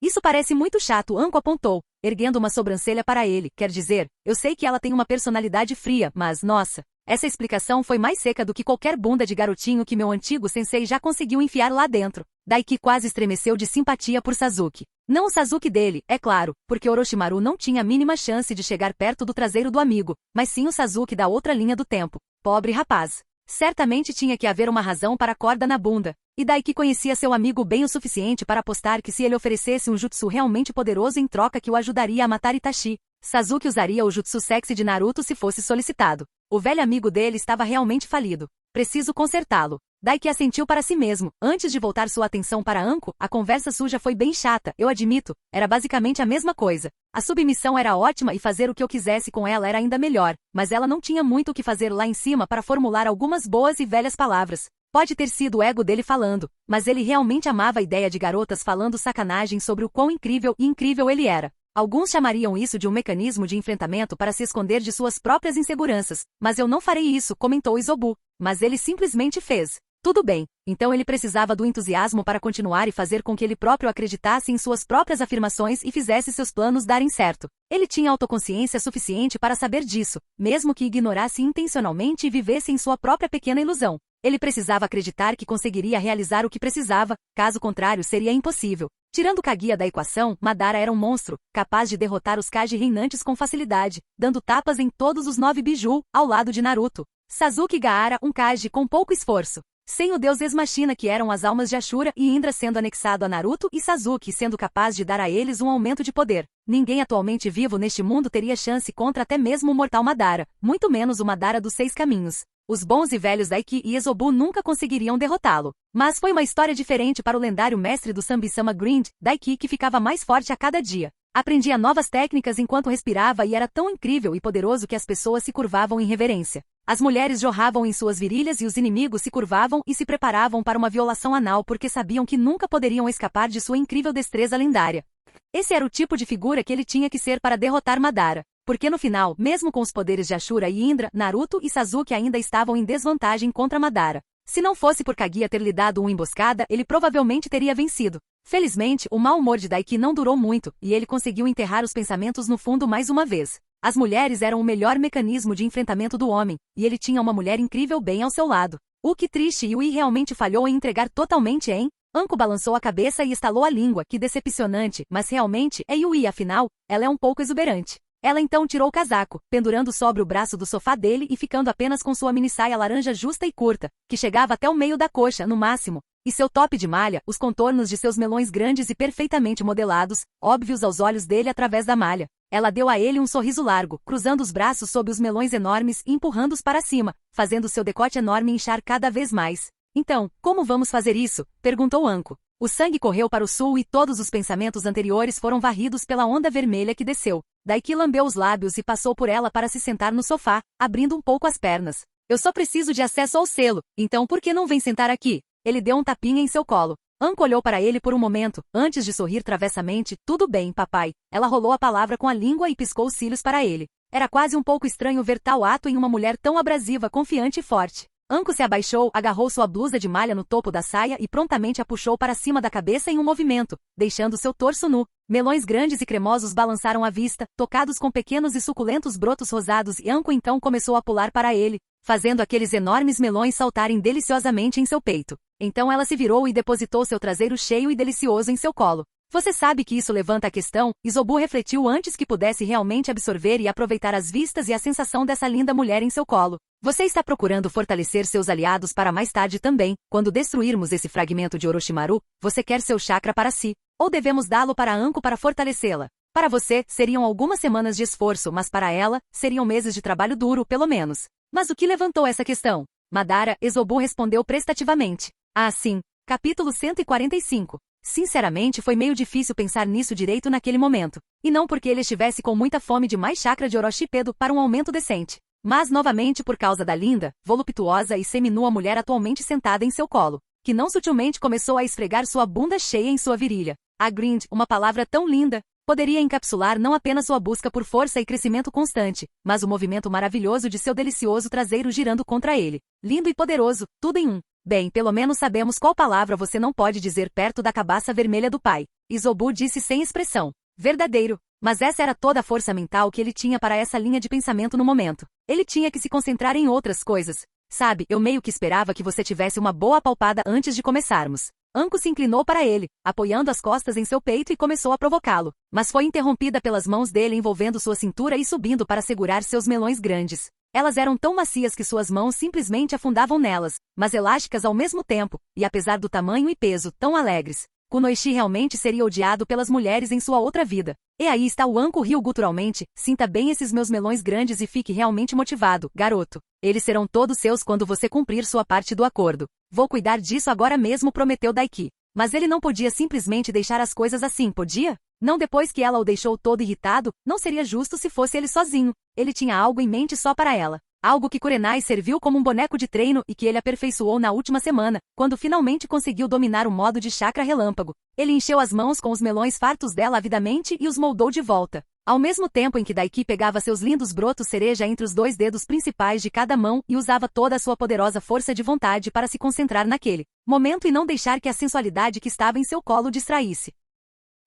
Isso parece muito chato, Anko apontou, erguendo uma sobrancelha para ele. Quer dizer, eu sei que ela tem uma personalidade fria, mas, nossa, Essa explicação foi mais seca do que qualquer bunda de garotinho que meu antigo sensei já conseguiu enfiar lá dentro. Daiki quase estremeceu de simpatia por Sasuke. Não o Sasuke dele, é claro, porque Orochimaru não tinha a mínima chance de chegar perto do traseiro do amigo, mas sim o Sasuke da outra linha do tempo. Pobre rapaz. Certamente tinha que haver uma razão para a corda na bunda. E Daiki conhecia seu amigo bem o suficiente para apostar que se ele oferecesse um jutsu realmente poderoso em troca que o ajudaria a matar Itachi, Sasuke usaria o jutsu sexy de Naruto se fosse solicitado. O velho amigo dele estava realmente falido. Preciso consertá-lo. Daiki assentiu para si mesmo. Antes de voltar sua atenção para Anko, a conversa suja foi bem chata, eu admito. Era basicamente a mesma coisa. A submissão era ótima e fazer o que eu quisesse com ela era ainda melhor, mas ela não tinha muito o que fazer lá em cima para formular algumas boas e velhas palavras. Pode ter sido o ego dele falando, mas ele realmente amava a ideia de garotas falando sacanagem sobre o quão incrível e incrível ele era. Alguns chamariam isso de um mecanismo de enfrentamento para se esconder de suas próprias inseguranças, mas eu não farei isso, comentou Izobu. Mas ele simplesmente fez. Tudo bem, então ele precisava do entusiasmo para continuar e fazer com que ele próprio acreditasse em suas próprias afirmações e fizesse seus planos darem certo. Ele tinha autoconsciência suficiente para saber disso, mesmo que ignorasse intencionalmente e vivesse em sua própria pequena ilusão. Ele precisava acreditar que conseguiria realizar o que precisava, caso contrário seria impossível. Tirando Kaguya da equação, Madara era um monstro, capaz de derrotar os Kage reinantes com facilidade, dando tapas em todos os 9 Biju, ao lado de Naruto. Sasuke Gaara, um Kage com pouco esforço. Sem o deus ex-machina que eram as almas de Ashura e Indra sendo anexado a Naruto e Sasuke sendo capaz de dar a eles um aumento de poder. Ninguém atualmente vivo neste mundo teria chance contra até mesmo o mortal Madara, muito menos o Madara dos 6 caminhos. Os bons e velhos Daiki e Izobu nunca conseguiriam derrotá-lo. Mas foi uma história diferente para o lendário mestre do Sambisama Grind, Daiki, que ficava mais forte a cada dia. Aprendia novas técnicas enquanto respirava e era tão incrível e poderoso que as pessoas se curvavam em reverência. As mulheres jorravam em suas virilhas e os inimigos se curvavam e se preparavam para uma violação anal porque sabiam que nunca poderiam escapar de sua incrível destreza lendária. Esse era o tipo de figura que ele tinha que ser para derrotar Madara. Porque no final, mesmo com os poderes de Ashura e Indra, Naruto e Sasuke ainda estavam em desvantagem contra Madara. Se não fosse por Kaguya ter lhe dado uma emboscada, ele provavelmente teria vencido. Felizmente, o mau humor de Daiki não durou muito, e ele conseguiu enterrar os pensamentos no fundo mais uma vez. As mulheres eram o melhor mecanismo de enfrentamento do homem, e ele tinha uma mulher incrível bem ao seu lado. Que triste, Yui realmente falhou em entregar totalmente, hein? Anko balançou a cabeça e estalou a língua, que decepcionante, mas realmente é Yui, afinal, ela é um pouco exuberante. Ela então tirou o casaco, pendurando sobre o braço do sofá dele e ficando apenas com sua minissaia laranja justa e curta, que chegava até o meio da coxa, no máximo, e seu top de malha, os contornos de seus melões grandes e perfeitamente modelados, óbvios aos olhos dele através da malha. Ela deu a ele um sorriso largo, cruzando os braços sob os melões enormes e empurrando-os para cima, fazendo seu decote enorme inchar cada vez mais. Então, como vamos fazer isso? Perguntou Anko. O sangue correu para o sul e todos os pensamentos anteriores foram varridos pela onda vermelha que desceu. Daiki lambeu os lábios e passou por ela para se sentar no sofá, abrindo um pouco as pernas. Eu só preciso de acesso ao selo, então por que não vem sentar aqui? Ele deu um tapinha em seu colo. Anko olhou para ele por um momento, antes de sorrir travessamente. Tudo bem, papai. Ela rolou a palavra com a língua e piscou os cílios para ele. Era quase um pouco estranho ver tal ato em uma mulher tão abrasiva, confiante e forte. Anko se abaixou, agarrou sua blusa de malha no topo da saia e prontamente a puxou para cima da cabeça em um movimento, deixando seu torso nu. Melões grandes e cremosos balançaram à vista, tocados com pequenos e suculentos brotos rosados, e Anko então começou a pular para ele, fazendo aqueles enormes melões saltarem deliciosamente em seu peito. Então ela se virou e depositou seu traseiro cheio e delicioso em seu colo. Você sabe que isso levanta a questão? Izobu refletiu antes que pudesse realmente absorver e aproveitar as vistas e a sensação dessa linda mulher em seu colo. Você está procurando fortalecer seus aliados para mais tarde também, quando destruirmos esse fragmento de Orochimaru, você quer seu chakra para si, ou devemos dá-lo para Anko para fortalecê-la? Para você, seriam algumas semanas de esforço, mas para ela, seriam meses de trabalho duro, pelo menos. Mas o que levantou essa questão? Madara, Izobu respondeu prestativamente. Ah, sim. Capítulo 145. Sinceramente, foi meio difícil pensar nisso direito naquele momento. E não porque ele estivesse com muita fome de mais chakra de Orochipedo para um aumento decente. Mas novamente por causa da linda, voluptuosa e seminua mulher atualmente sentada em seu colo, que não sutilmente começou a esfregar sua bunda cheia em sua virilha. A grind, uma palavra tão linda, poderia encapsular não apenas sua busca por força e crescimento constante, mas o movimento maravilhoso de seu delicioso traseiro girando contra ele. Lindo e poderoso, tudo em um. Bem, pelo menos sabemos qual palavra você não pode dizer perto da cabaça vermelha do pai. Izobu disse sem expressão. Verdadeiro. Mas essa era toda a força mental que ele tinha para essa linha de pensamento no momento. Ele tinha que se concentrar em outras coisas. Sabe, eu meio que esperava que você tivesse uma boa palpada antes de começarmos. Anko se inclinou para ele, apoiando as costas em seu peito e começou a provocá-lo. Mas foi interrompida pelas mãos dele envolvendo sua cintura e subindo para segurar seus melões grandes. Elas eram tão macias que suas mãos simplesmente afundavam nelas, mas elásticas ao mesmo tempo, e apesar do tamanho e peso, tão alegres. Kunoichi realmente seria odiado pelas mulheres em sua outra vida. E aí está o Anko riu guturalmente, sinta bem esses meus melões grandes e fique realmente motivado, garoto. Eles serão todos seus quando você cumprir sua parte do acordo. Vou cuidar disso agora mesmo, prometeu Daiki. Mas ele não podia simplesmente deixar as coisas assim, podia? Não depois que ela o deixou todo irritado, não seria justo se fosse ele sozinho. Ele tinha algo em mente só para ela. Algo que Kurenai serviu como um boneco de treino e que ele aperfeiçoou na última semana, quando finalmente conseguiu dominar o modo de chakra relâmpago. Ele encheu as mãos com os melões fartos dela avidamente e os moldou de volta. Ao mesmo tempo em que Daiki pegava seus lindos brotos cereja entre os dois dedos principais de cada mão e usava toda a sua poderosa força de vontade para se concentrar naquele momento e não deixar que a sensualidade que estava em seu colo distraísse.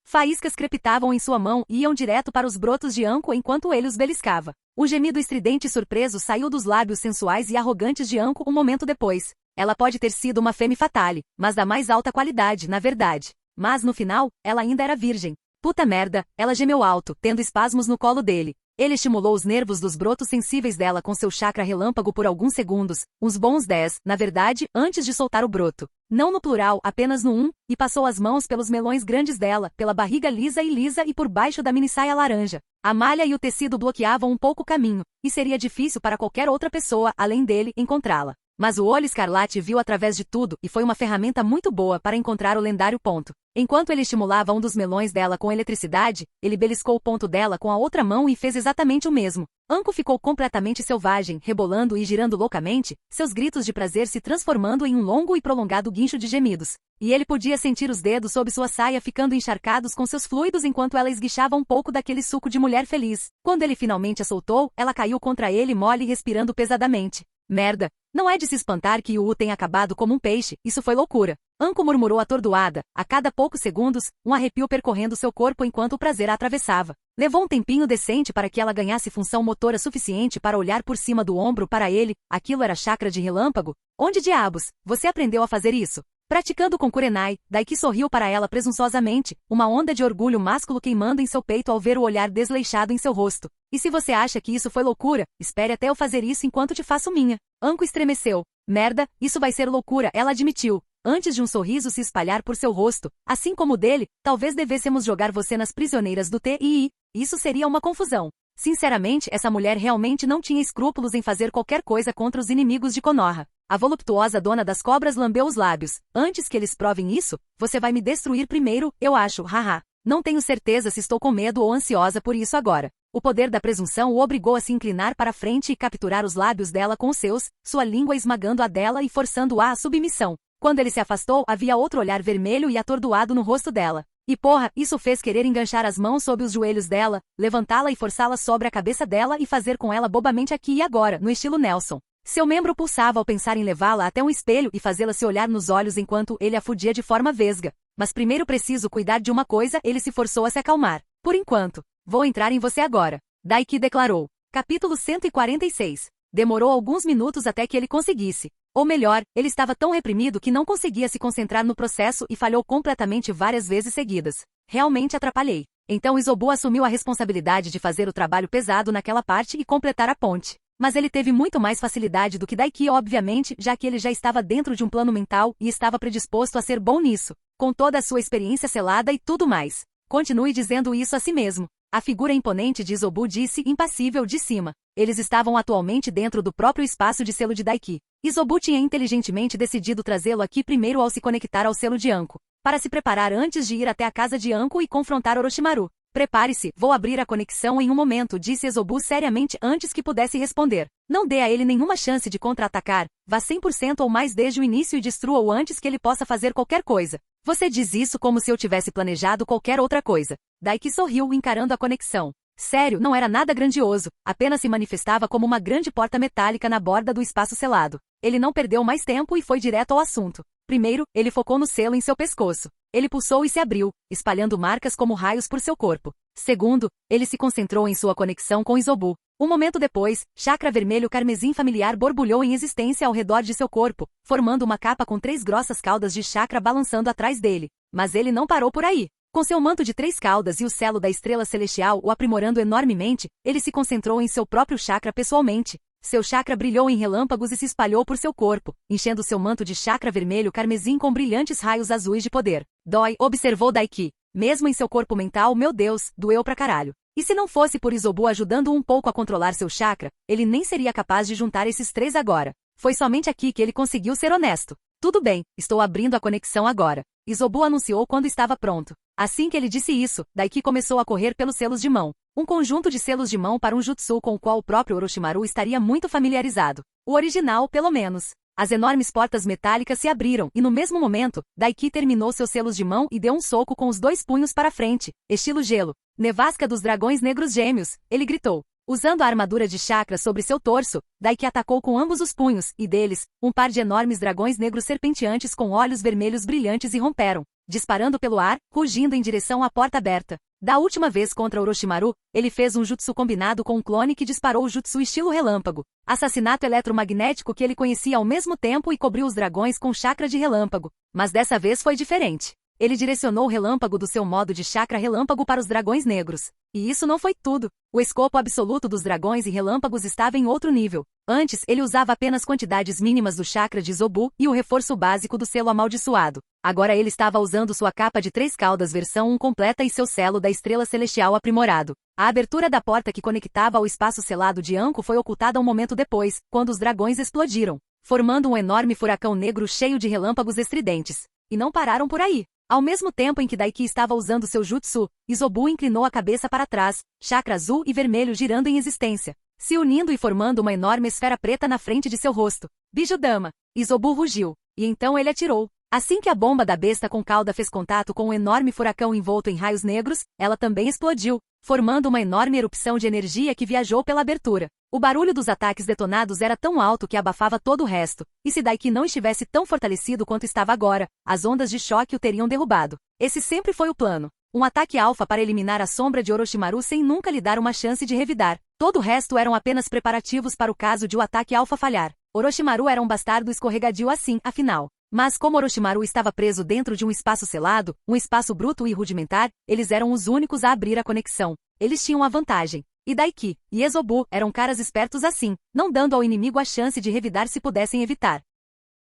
Faíscas crepitavam em sua mão e iam direto para os brotos de Anko enquanto ele os beliscava. Um gemido estridente e surpreso saiu dos lábios sensuais e arrogantes de Anko um momento depois. Ela pode ter sido uma femme fatale, mas da mais alta qualidade, na verdade. Mas no final, ela ainda era virgem. Puta merda, ela gemeu alto, tendo espasmos no colo dele. Ele estimulou os nervos dos brotos sensíveis dela com seu chakra relâmpago por alguns segundos, uns bons 10, na verdade, antes de soltar o broto. Não no plural, apenas no e passou as mãos pelos melões grandes dela, pela barriga lisa e por baixo da minissaia laranja. A malha e o tecido bloqueavam um pouco o caminho, e seria difícil para qualquer outra pessoa, além dele, encontrá-la. Mas o olho escarlate viu através de tudo e foi uma ferramenta muito boa para encontrar o lendário ponto. Enquanto ele estimulava um dos melões dela com eletricidade, ele beliscou o ponto dela com a outra mão e fez exatamente o mesmo. Anko ficou completamente selvagem, rebolando e girando loucamente, seus gritos de prazer se transformando em um longo e prolongado guincho de gemidos. E ele podia sentir os dedos sob sua saia ficando encharcados com seus fluidos enquanto ela esguichava um pouco daquele suco de mulher feliz. Quando ele finalmente a soltou, ela caiu contra ele mole e respirando pesadamente. Merda. Não é de se espantar que Yu tenha acabado como um peixe, isso foi loucura. Anko murmurou atordoada, a cada poucos segundos, um arrepio percorrendo seu corpo enquanto o prazer a atravessava. Levou um tempinho decente para que ela ganhasse função motora suficiente para olhar por cima do ombro para ele, aquilo era chakra de relâmpago? Onde diabos, você aprendeu a fazer isso? Praticando com Kurenai, Daiki sorriu para ela presunçosamente, uma onda de orgulho másculo queimando em seu peito ao ver o olhar desleixado em seu rosto. E se você acha que isso foi loucura, espere até eu fazer isso enquanto te faço minha. Anko estremeceu. Merda, isso vai ser loucura, ela admitiu. Antes de um sorriso se espalhar por seu rosto, assim como o dele, talvez devêssemos jogar você nas prisioneiras do TII. Isso seria uma confusão. Sinceramente, essa mulher realmente não tinha escrúpulos em fazer qualquer coisa contra os inimigos de Konoha. A voluptuosa dona das cobras lambeu os lábios. Antes que eles provem isso, você vai me destruir primeiro, eu acho, haha. Não tenho certeza se estou com medo ou ansiosa por isso agora. O poder da presunção o obrigou a se inclinar para frente e capturar os lábios dela com os seus, sua língua esmagando a dela e forçando-a à submissão. Quando ele se afastou, havia outro olhar vermelho e atordoado no rosto dela. E porra, isso fez querer enganchar as mãos sob os joelhos dela, levantá-la e forçá-la sobre a cabeça dela e fazer com ela bobamente aqui e agora, no estilo Nelson. Seu membro pulsava ao pensar em levá-la até um espelho e fazê-la se olhar nos olhos enquanto ele a fudia de forma vesga. Mas primeiro preciso cuidar de uma coisa, ele se forçou a se acalmar. Por enquanto. Vou entrar em você agora. Daiki declarou. Capítulo 146. Demorou alguns minutos até que ele conseguisse. Ou melhor, ele estava tão reprimido que não conseguia se concentrar no processo e falhou completamente várias vezes seguidas. Realmente atrapalhei. Então Isobu assumiu a responsabilidade de fazer o trabalho pesado naquela parte e completar a ponte. Mas ele teve muito mais facilidade do que Daiki, obviamente, já que ele já estava dentro de um plano mental e estava predisposto a ser bom nisso, com toda a sua experiência selada e tudo mais. Continue dizendo isso a si mesmo. A figura imponente de Isobu disse impassível de cima. Eles estavam atualmente dentro do próprio espaço de selo de Daiki. Isobu tinha inteligentemente decidido trazê-lo aqui primeiro ao se conectar ao selo de Anko, para se preparar antes de ir até a casa de Anko e confrontar Orochimaru. Prepare-se, vou abrir a conexão em um momento, disse Isobu seriamente antes que pudesse responder. Não dê a ele nenhuma chance de contra-atacar, vá 100% ou mais desde o início e destrua-o antes que ele possa fazer qualquer coisa. Você diz isso como se eu tivesse planejado qualquer outra coisa. Daiki sorriu encarando a conexão. Sério, não era nada grandioso, apenas se manifestava como uma grande porta metálica na borda do espaço selado. Ele não perdeu mais tempo e foi direto ao assunto. Primeiro, ele focou no selo em seu pescoço. Ele pulsou e se abriu, espalhando marcas como raios por seu corpo. Segundo, ele se concentrou em sua conexão com Isobu. Um momento depois, chakra vermelho carmesim familiar borbulhou em existência ao redor de seu corpo, formando uma capa com 3 grossas caudas de chakra balançando atrás dele. Mas ele não parou por aí. Com seu manto de 3 caudas e o selo da estrela celestial o aprimorando enormemente, ele se concentrou em seu próprio chakra pessoalmente. Seu chakra brilhou em relâmpagos e se espalhou por seu corpo, enchendo seu manto de chakra vermelho carmesim com brilhantes raios azuis de poder. Dói, observou Daiki. Mesmo em seu corpo mental, meu Deus, doeu pra caralho. E se não fosse por Isobu ajudando um pouco a controlar seu chakra, ele nem seria capaz de juntar esses 3 agora. Foi somente aqui que ele conseguiu ser honesto. Tudo bem, estou abrindo a conexão agora. Isobu anunciou quando estava pronto. Assim que ele disse isso, Daiki começou a correr pelos selos de mão. Um conjunto de selos de mão para um jutsu com o qual o próprio Orochimaru estaria muito familiarizado. O original, pelo menos. As enormes portas metálicas se abriram e no mesmo momento, Daiki terminou seus selos de mão e deu um soco com os 2 punhos para frente, estilo gelo. Nevasca dos dragões negros gêmeos, ele gritou. Usando a armadura de chakra sobre seu torso, Daiki atacou com ambos os punhos, e deles, um par de enormes dragões negros serpenteantes com olhos vermelhos brilhantes e romperam, disparando pelo ar, rugindo em direção à porta aberta. Da última vez contra Orochimaru, ele fez um jutsu combinado com um clone que disparou o jutsu estilo relâmpago, assassinato eletromagnético que ele conhecia ao mesmo tempo e cobriu os dragões com chakra de relâmpago. Mas dessa vez foi diferente. Ele direcionou o relâmpago do seu modo de chakra relâmpago para os dragões negros. E isso não foi tudo. O escopo absoluto dos dragões e relâmpagos estava em outro nível. Antes, ele usava apenas quantidades mínimas do chakra de Isobu e o reforço básico do selo amaldiçoado. Agora ele estava usando sua capa de 3 caudas versão 1 completa e seu selo da estrela celestial aprimorado. A abertura da porta que conectava ao espaço selado de Anko foi ocultada um momento depois, quando os dragões explodiram, formando um enorme furacão negro cheio de relâmpagos estridentes. E não pararam por aí. Ao mesmo tempo em que Daiki estava usando seu jutsu, Isobu inclinou a cabeça para trás, chakra azul e vermelho girando em existência, se unindo e formando uma enorme esfera preta na frente de seu rosto. Bijudama! Isobu rugiu, e então ele atirou. Assim que a bomba da besta com cauda fez contato com um enorme furacão envolto em raios negros, ela também explodiu, formando uma enorme erupção de energia que viajou pela abertura. O barulho dos ataques detonados era tão alto que abafava todo o resto, e se Daiki não estivesse tão fortalecido quanto estava agora, as ondas de choque o teriam derrubado. Esse sempre foi o plano. Um ataque alfa para eliminar a sombra de Orochimaru sem nunca lhe dar uma chance de revidar. Todo o resto eram apenas preparativos para o caso de o ataque alfa falhar. Orochimaru era um bastardo escorregadio assim, afinal. Mas como Orochimaru estava preso dentro de um espaço selado, um espaço bruto e rudimentar, eles eram os únicos a abrir a conexão. Eles tinham a vantagem. E Daiki e Isobu eram caras espertos assim, não dando ao inimigo a chance de revidar se pudessem evitar.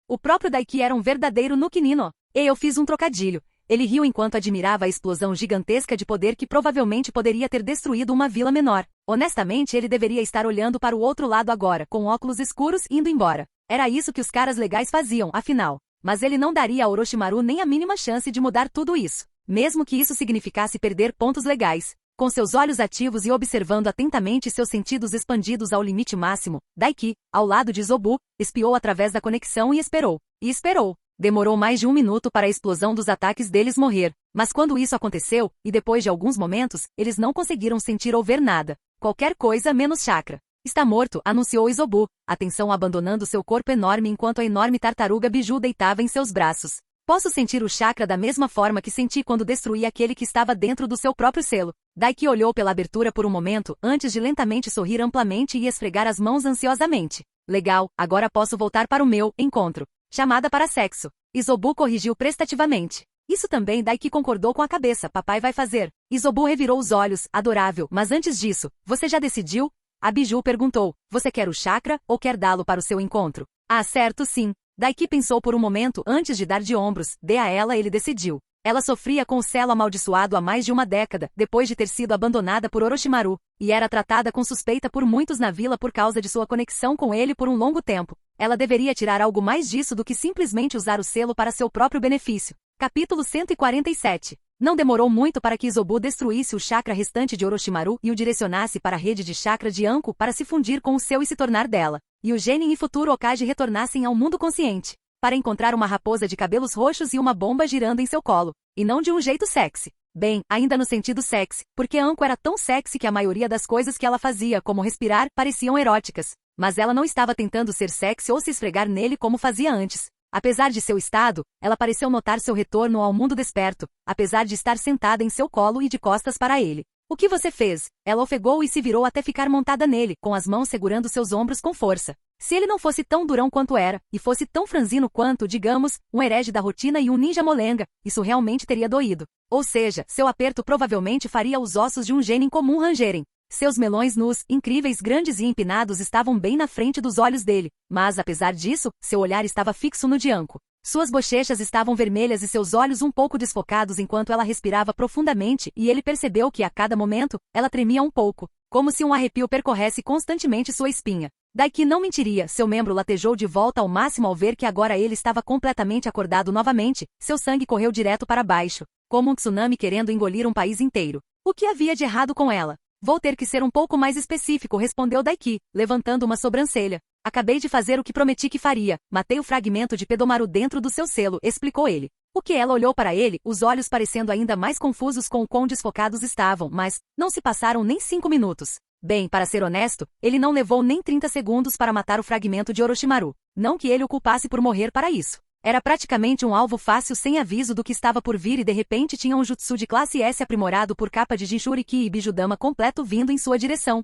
O próprio Daiki era um verdadeiro Nuke Nino. E eu fiz um trocadilho. Ele riu enquanto admirava a explosão gigantesca de poder que provavelmente poderia ter destruído uma vila menor. Honestamente, ele deveria estar olhando para o outro lado agora, com óculos escuros e indo embora. Era isso que os caras legais faziam, afinal. Mas ele não daria a Orochimaru nem a mínima chance de mudar tudo isso, mesmo que isso significasse perder pontos legais. Com seus olhos ativos e observando atentamente seus sentidos expandidos ao limite máximo, Daiki, ao lado de Isobu, espiou através da conexão e esperou. E esperou. Demorou mais de 1 minuto para a explosão dos ataques deles morrer, mas quando isso aconteceu, e depois de alguns momentos, eles não conseguiram sentir ou ver nada. Qualquer coisa menos chakra. Está morto, anunciou Isobu, a tensão abandonando seu corpo enorme enquanto a enorme tartaruga Biju deitava em seus braços. Posso sentir o chakra da mesma forma que senti quando destruí aquele que estava dentro do seu próprio selo. Daiki olhou pela abertura por um momento, antes de lentamente sorrir amplamente e esfregar as mãos ansiosamente. Legal, agora posso voltar para o meu encontro. Chamada para sexo. Isobu corrigiu prestativamente. Isso também Daiki concordou com a cabeça, papai vai fazer. Isobu revirou os olhos, adorável, mas antes disso, você já decidiu? A Biju perguntou, você quer o chakra, ou quer dá-lo para o seu encontro? Ah, certo sim. Daiki pensou por um momento antes de dar de ombros, dê a ela ele decidiu. Ela sofria com o selo amaldiçoado há mais de 1 década, depois de ter sido abandonada por Orochimaru, e era tratada com suspeita por muitos na vila por causa de sua conexão com ele por um longo tempo. Ela deveria tirar algo mais disso do que simplesmente usar o selo para seu próprio benefício. Capítulo 147. Não demorou muito para que Isobu destruísse o chakra restante de Orochimaru e o direcionasse para a rede de chakra de Anko para se fundir com o seu e se tornar dela. E o Genin e futuro Hokage retornassem ao mundo consciente, para encontrar uma raposa de cabelos roxos e uma bomba girando em seu colo. E não de um jeito sexy. Bem, ainda no sentido sexy, porque Anko era tão sexy que a maioria das coisas que ela fazia, como respirar, pareciam eróticas. Mas ela não estava tentando ser sexy ou se esfregar nele como fazia antes. Apesar de seu estado, ela pareceu notar seu retorno ao mundo desperto, apesar de estar sentada em seu colo e de costas para ele. O que você fez? Ela ofegou e se virou até ficar montada nele, com as mãos segurando seus ombros com força. Se ele não fosse tão durão quanto era, e fosse tão franzino quanto, digamos, um herege da rotina e um ninja molenga, isso realmente teria doído. Ou seja, seu aperto provavelmente faria os ossos de um gênio comum rangerem. Seus melões nus, incríveis, grandes e empinados estavam bem na frente dos olhos dele, mas apesar disso, seu olhar estava fixo no Dianco. Suas bochechas estavam vermelhas e seus olhos um pouco desfocados enquanto ela respirava profundamente e ele percebeu que a cada momento, ela tremia um pouco, como se um arrepio percorresse constantemente sua espinha. Daiki não mentiria, seu membro latejou de volta ao máximo ao ver que agora ele estava completamente acordado novamente, seu sangue correu direto para baixo, como um tsunami querendo engolir um país inteiro. O que havia de errado com ela? Vou ter que ser um pouco mais específico, respondeu Daiki, levantando uma sobrancelha. Acabei de fazer o que prometi que faria, matei o fragmento de Pedomaru dentro do seu selo, explicou ele. O que ela olhou para ele, os olhos parecendo ainda mais confusos com o quão desfocados estavam, mas não se passaram nem 5 minutos. Bem, para ser honesto, ele não levou nem 30 segundos para matar o fragmento de Orochimaru. Não que ele o culpasse por morrer para isso. Era praticamente um alvo fácil sem aviso do que estava por vir e de repente tinha um jutsu de classe S aprimorado por capa de Jinchuriki e Bijudama completo vindo em sua direção.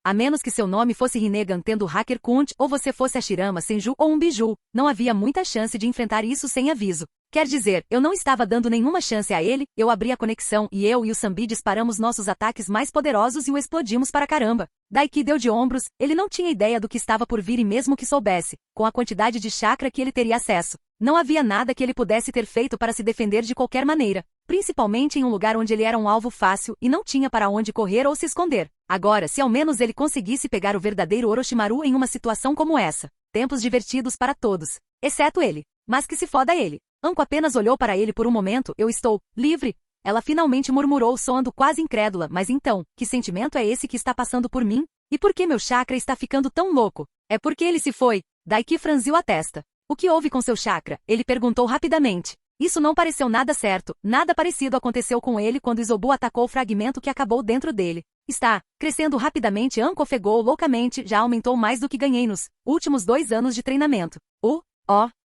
A menos que seu nome fosse Rinnegan tendo Hacker Kunt ou você fosse a Shirama Senju ou um Biju, não havia muita chance de enfrentar isso sem aviso. Quer dizer, eu não estava dando nenhuma chance a ele, eu abri a conexão e eu e o Sambi disparamos nossos ataques mais poderosos e o explodimos para caramba. Daiki deu de ombros, ele não tinha ideia do que estava por vir e mesmo que soubesse, com a quantidade de chakra que ele teria acesso, não havia nada que ele pudesse ter feito para se defender de qualquer maneira, principalmente em um lugar onde ele era um alvo fácil e não tinha para onde correr ou se esconder. Agora, se ao menos ele conseguisse pegar o verdadeiro Orochimaru em uma situação como essa, tempos divertidos para todos, exceto ele. Mas que se foda ele. Anko apenas olhou para ele por um momento, eu estou livre? Ela finalmente murmurou soando quase incrédula, mas então, que sentimento é esse que está passando por mim? E por que meu chakra está ficando tão louco? É porque ele se foi. Daiki franziu a testa. O que houve com seu chakra? Ele perguntou rapidamente. Isso não pareceu nada certo, nada parecido aconteceu com ele quando Izobu atacou o fragmento que acabou dentro dele. Está crescendo rapidamente. Anko ofegou loucamente, já aumentou mais do que ganhei nos últimos 2 anos de treinamento.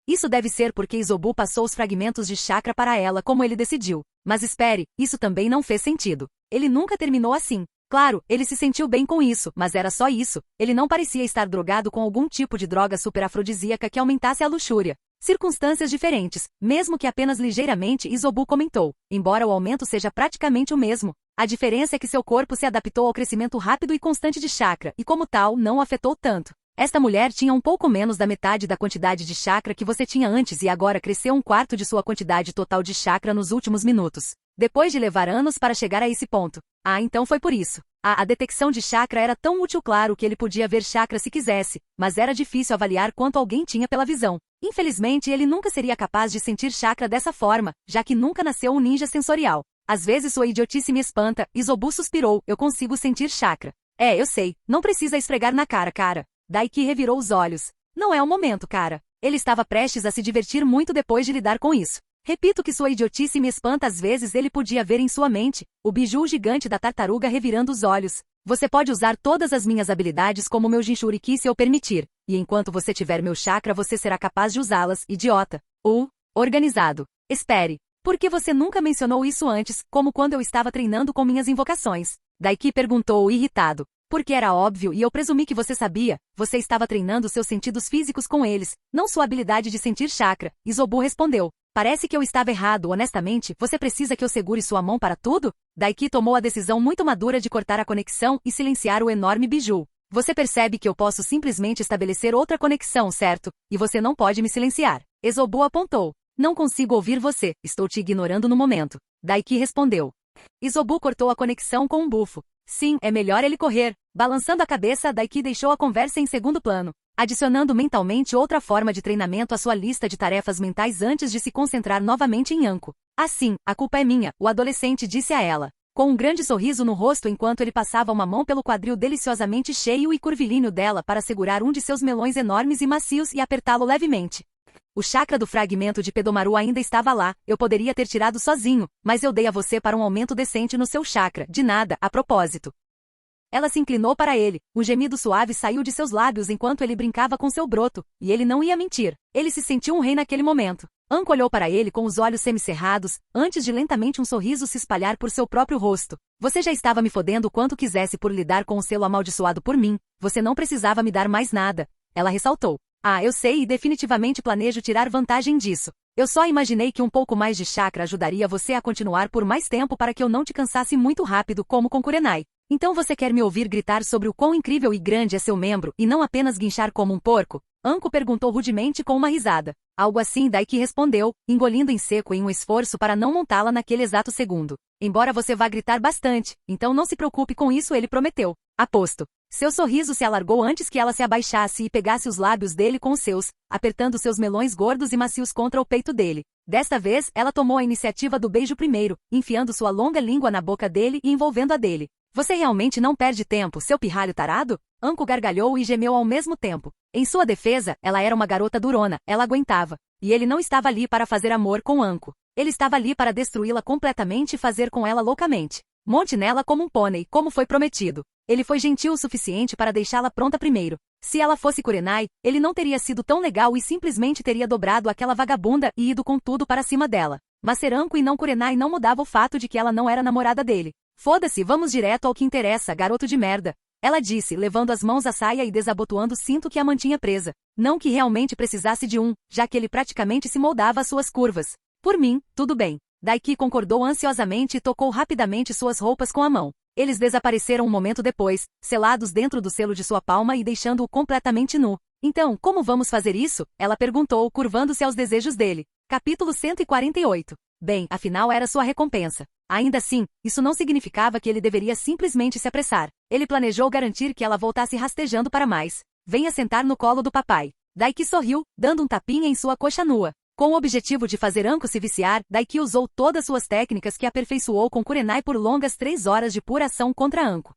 Isso deve ser porque Izobu passou os fragmentos de chakra para ela como ele decidiu. Mas espere, isso também não fez sentido. Ele nunca terminou assim. Claro, ele se sentiu bem com isso, mas era só isso. Ele não parecia estar drogado com algum tipo de droga superafrodisíaca que aumentasse a luxúria. Circunstâncias diferentes, mesmo que apenas ligeiramente, Izobu comentou. Embora o aumento seja praticamente o mesmo, a diferença é que seu corpo se adaptou ao crescimento rápido e constante de chakra, e como tal, não o afetou tanto. Esta mulher tinha um pouco menos da metade da quantidade de chakra que você tinha antes e agora cresceu 1/4 de sua quantidade total de chakra nos últimos minutos. Depois de levar anos para chegar a esse ponto. Então foi por isso. A detecção de chakra era tão útil, claro que ele podia ver chakra se quisesse, mas era difícil avaliar quanto alguém tinha pela visão. Infelizmente ele nunca seria capaz de sentir chakra dessa forma, já que nunca nasceu um ninja sensorial. Às vezes sua idiotice me espanta, Izobu suspirou, eu consigo sentir chakra. Eu sei, não precisa esfregar na cara. Daiki revirou os olhos. Não é o momento, cara. Ele estava prestes a se divertir muito depois de lidar com isso. Repito que sua idiotice me espanta, às vezes ele podia ver em sua mente, o biju gigante da tartaruga revirando os olhos. Você pode usar todas as minhas habilidades como meu Jinchuriki se eu permitir, e enquanto você tiver meu chakra você será capaz de usá-las, idiota. Organizado. Espere. Por que você nunca mencionou isso antes, como quando eu estava treinando com minhas invocações? Daiki perguntou irritado. Porque era óbvio e eu presumi que você sabia, você estava treinando seus sentidos físicos com eles, não sua habilidade de sentir chakra, Izobu respondeu. Parece que eu estava errado, honestamente, você precisa que eu segure sua mão para tudo? Daiki tomou a decisão muito madura de cortar a conexão e silenciar o enorme biju. Você percebe que eu posso simplesmente estabelecer outra conexão, certo? E você não pode me silenciar. Izobu apontou. Não consigo ouvir você, estou te ignorando no momento. Daiki respondeu. Izobu cortou a conexão com um bufo. Sim, é melhor ele correr. Balançando a cabeça, Daiki deixou a conversa em segundo plano, adicionando mentalmente outra forma de treinamento à sua lista de tarefas mentais antes de se concentrar novamente em Anko. Assim, a culpa é minha, o adolescente disse a ela, com um grande sorriso no rosto enquanto ele passava uma mão pelo quadril deliciosamente cheio e curvilíneo dela para segurar um de seus melões enormes e macios e apertá-lo levemente. O chakra do fragmento de Pedomaru ainda estava lá, eu poderia ter tirado sozinho, mas eu dei a você para um aumento decente no seu chakra, de nada, a propósito. Ela se inclinou para ele, um gemido suave saiu de seus lábios enquanto ele brincava com seu broto, e ele não ia mentir. Ele se sentiu um rei naquele momento. Anko olhou para ele com os olhos semicerrados, antes de lentamente um sorriso se espalhar por seu próprio rosto. Você já estava me fodendo o quanto quisesse por lidar com o selo amaldiçoado por mim, você não precisava me dar mais nada. Ela ressaltou. Ah, eu sei e definitivamente planejo tirar vantagem disso. Eu só imaginei que um pouco mais de chakra ajudaria você a continuar por mais tempo para que eu não te cansasse muito rápido como com Kurenai. Então você quer me ouvir gritar sobre o quão incrível e grande é seu membro e não apenas guinchar como um porco? Anko perguntou rudemente com uma risada. Algo assim, Daiki respondeu, engolindo em seco em um esforço para não montá-la naquele exato segundo. Embora você vá gritar bastante, então não se preocupe com isso, ele prometeu. Aposto. Seu sorriso se alargou antes que ela se abaixasse e pegasse os lábios dele com os seus, apertando seus melões gordos e macios contra o peito dele. Desta vez, ela tomou a iniciativa do beijo primeiro, enfiando sua longa língua na boca dele e envolvendo a dele. Você realmente não perde tempo, seu pirralho tarado? Anko gargalhou e gemeu ao mesmo tempo. Em sua defesa, ela era uma garota durona, ela aguentava. E ele não estava ali para fazer amor com Anko. Ele estava ali para destruí-la completamente e fazer com ela loucamente. Monte nela como um pônei, como foi prometido. Ele foi gentil o suficiente para deixá-la pronta primeiro. Se ela fosse Kurenai, ele não teria sido tão legal e simplesmente teria dobrado aquela vagabunda e ido com tudo para cima dela. Mas ser Anko e não Kurenai não mudava o fato de que ela não era namorada dele. Foda-se, vamos direto ao que interessa, garoto de merda. Ela disse, levando as mãos à saia e desabotoando o cinto que a mantinha presa. Não que realmente precisasse de um, já que ele praticamente se moldava às suas curvas. Por mim, tudo bem. Daiki concordou ansiosamente e tocou rapidamente suas roupas com a mão. Eles desapareceram um momento depois, selados dentro do selo de sua palma e deixando-o completamente nu. Então, como vamos fazer isso? Ela perguntou, curvando-se aos desejos dele. Capítulo 148. Bem, afinal era sua recompensa. Ainda assim, isso não significava que ele deveria simplesmente se apressar. Ele planejou garantir que ela voltasse rastejando para mais. Venha sentar no colo do papai. Daiki sorriu, dando um tapinha em sua coxa nua. Com o objetivo de fazer Anko se viciar, Daiki usou todas suas técnicas que aperfeiçoou com Kurenai por longas 3 horas de pura ação contra Anko.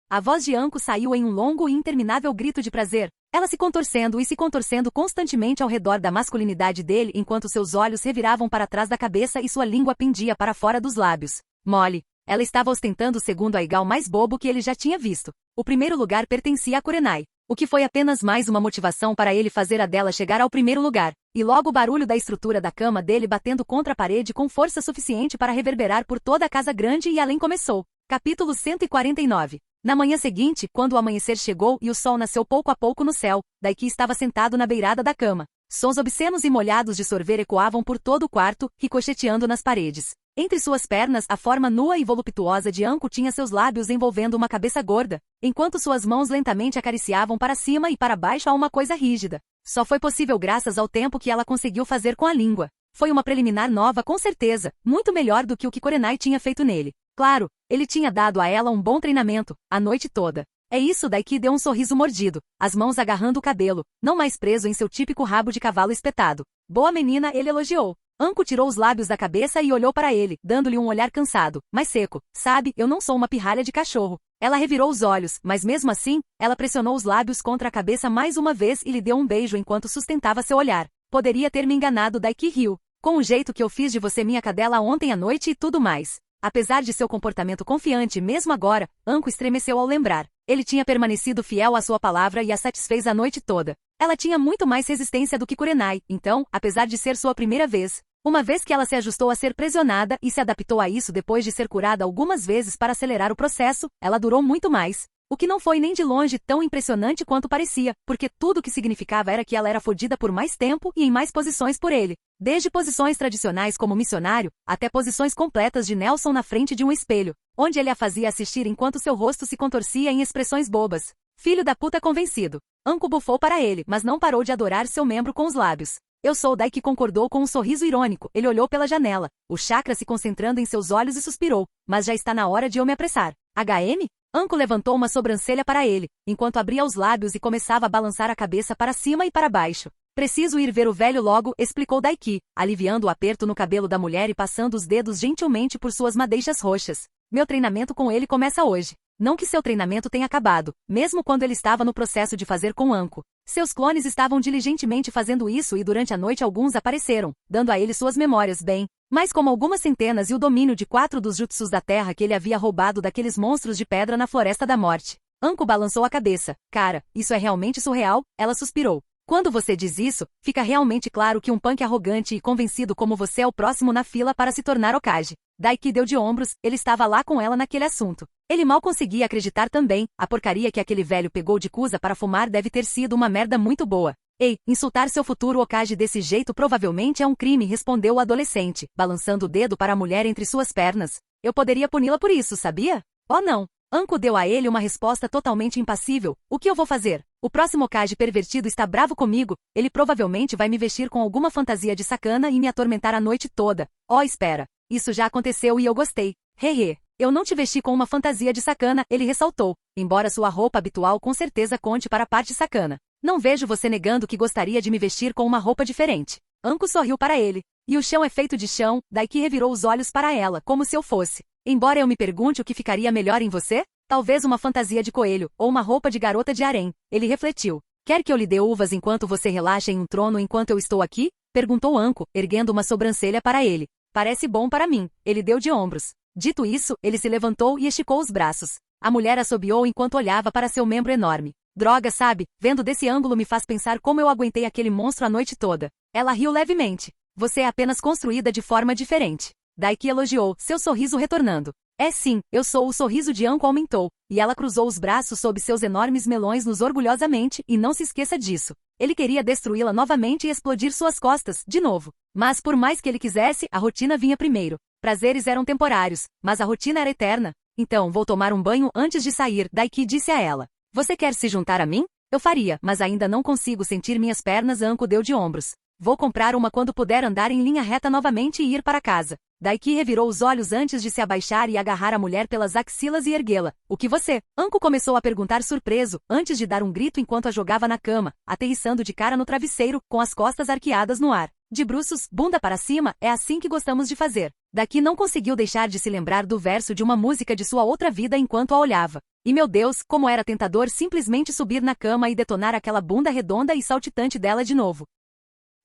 A voz de Anko saiu em um longo e interminável grito de prazer. Ela se contorcendo constantemente ao redor da masculinidade dele enquanto seus olhos reviravam para trás da cabeça e sua língua pendia para fora dos lábios. Mole. Ela estava ostentando o segundo aigal mais bobo que ele já tinha visto. O primeiro lugar pertencia a Kurenai, o que foi apenas mais uma motivação para ele fazer a dela chegar ao primeiro lugar. E logo o barulho da estrutura da cama dele batendo contra a parede com força suficiente para reverberar por toda a casa grande e além começou. Capítulo 149. Na manhã seguinte, quando o amanhecer chegou e o sol nasceu pouco a pouco no céu, Daiki estava sentado na beirada da cama. Sons obscenos e molhados de sorver ecoavam por todo o quarto, ricocheteando nas paredes. Entre suas pernas, a forma nua e voluptuosa de Anko tinha seus lábios envolvendo uma cabeça gorda, enquanto suas mãos lentamente acariciavam para cima e para baixo a uma coisa rígida. Só foi possível graças ao tempo que ela conseguiu fazer com a língua. Foi uma preliminar nova com certeza, muito melhor do que o que Kurenai tinha feito nele. Claro, ele tinha dado a ela um bom treinamento, a noite toda. É isso, Daiki deu um sorriso mordido, as mãos agarrando o cabelo, não mais preso em seu típico rabo de cavalo espetado. Boa menina, ele elogiou. Anko tirou os lábios da cabeça e olhou para ele, dando-lhe um olhar cansado, mas seco. Sabe, eu não sou uma pirralha de cachorro. Ela revirou os olhos, mas mesmo assim, ela pressionou os lábios contra a cabeça mais uma vez e lhe deu um beijo enquanto sustentava seu olhar. Poderia ter me enganado, Daiki riu. Com o jeito que eu fiz de você minha cadela ontem à noite e tudo mais. Apesar de seu comportamento confiante mesmo agora, Anko estremeceu ao lembrar. Ele tinha permanecido fiel à sua palavra e a satisfez a noite toda. Ela tinha muito mais resistência do que Kurenai, então, apesar de ser sua primeira vez, uma vez que ela se ajustou a ser pressionada e se adaptou a isso depois de ser curada algumas vezes para acelerar o processo, ela durou muito mais. O que não foi nem de longe tão impressionante quanto parecia, porque tudo o que significava era que ela era fodida por mais tempo e em mais posições por ele. Desde posições tradicionais como missionário, até posições completas de Nelson na frente de um espelho, onde ele a fazia assistir enquanto seu rosto se contorcia em expressões bobas. Filho da puta convencido. Anko bufou para ele, mas não parou de adorar seu membro com os lábios. Eu sou o Dai que concordou com um sorriso irônico. Ele olhou pela janela, o chakra se concentrando em seus olhos e suspirou. Mas já está na hora de eu me apressar. HM? Anko levantou uma sobrancelha para ele, enquanto abria os lábios e começava a balançar a cabeça para cima e para baixo. Preciso ir ver o velho logo, explicou Daiki, aliviando o aperto no cabelo da mulher e passando os dedos gentilmente por suas madeixas roxas. Meu treinamento com ele começa hoje. Não que seu treinamento tenha acabado, mesmo quando ele estava no processo de fazer com Anko. Seus clones estavam diligentemente fazendo isso e durante a noite alguns apareceram, dando a ele suas memórias bem. Mas como algumas centenas e o domínio de 4 dos jutsus da terra que ele havia roubado daqueles monstros de pedra na Floresta da Morte. Anko balançou a cabeça. Cara, isso é realmente surreal, ela suspirou. Quando você diz isso, fica realmente claro que um punk arrogante e convencido como você é o próximo na fila para se tornar Hokage. Daiki deu de ombros, ele estava lá com ela naquele assunto. Ele mal conseguia acreditar também, a porcaria que aquele velho pegou de Kusa para fumar deve ter sido uma merda muito boa. Ei, insultar seu futuro Hokage desse jeito provavelmente é um crime, respondeu o adolescente, balançando o dedo para a mulher entre suas pernas. Eu poderia puni-la por isso, sabia? Oh não. Anko deu a ele uma resposta totalmente impassível. O que eu vou fazer? O próximo Hokage pervertido está bravo comigo, ele provavelmente vai me vestir com alguma fantasia de sacana e me atormentar a noite toda. Oh, espera. Isso já aconteceu e eu gostei. Hehe. Eu não te vesti com uma fantasia de sacana, ele ressaltou, embora sua roupa habitual com certeza conte para a parte sacana. Não vejo você negando que gostaria de me vestir com uma roupa diferente. Anko sorriu para ele. E o chão é feito de chão, Daiki revirou os olhos para ela, como se eu fosse. Embora eu me pergunte o que ficaria melhor em você, talvez uma fantasia de coelho, ou uma roupa de garota de harém. Ele refletiu. Quer que eu lhe dê uvas enquanto você relaxa em um trono enquanto eu estou aqui? Perguntou Anko, erguendo uma sobrancelha para ele. Parece bom para mim. Ele deu de ombros. Dito isso, ele se levantou e esticou os braços. A mulher assobiou enquanto olhava para seu membro enorme. Droga, sabe, vendo desse ângulo me faz pensar como eu aguentei aquele monstro a noite toda. Ela riu levemente. Você é apenas construída de forma diferente. Daiki elogiou, seu sorriso retornando. É sim, eu sou, o sorriso de Anko aumentou, e ela cruzou os braços sob seus enormes melões-nos orgulhosamente, e não se esqueça disso. Ele queria destruí-la novamente e explodir suas costas, de novo. Mas por mais que ele quisesse, a rotina vinha primeiro. Prazeres eram temporários, mas a rotina era eterna. Então, vou tomar um banho antes de sair, Daiki disse a ela. Você quer se juntar a mim? Eu faria, mas ainda não consigo sentir minhas pernas, Anko deu de ombros. Vou comprar uma quando puder andar em linha reta novamente e ir para casa. Daiki revirou os olhos antes de se abaixar e agarrar a mulher pelas axilas e erguê-la. O que você? Anko começou a perguntar surpreso, antes de dar um grito enquanto a jogava na cama, aterrissando de cara no travesseiro, com as costas arqueadas no ar. De bruços, bunda para cima, é assim que gostamos de fazer. Daiki não conseguiu deixar de se lembrar do verso de uma música de sua outra vida enquanto a olhava. E meu Deus, como era tentador simplesmente subir na cama e detonar aquela bunda redonda e saltitante dela de novo.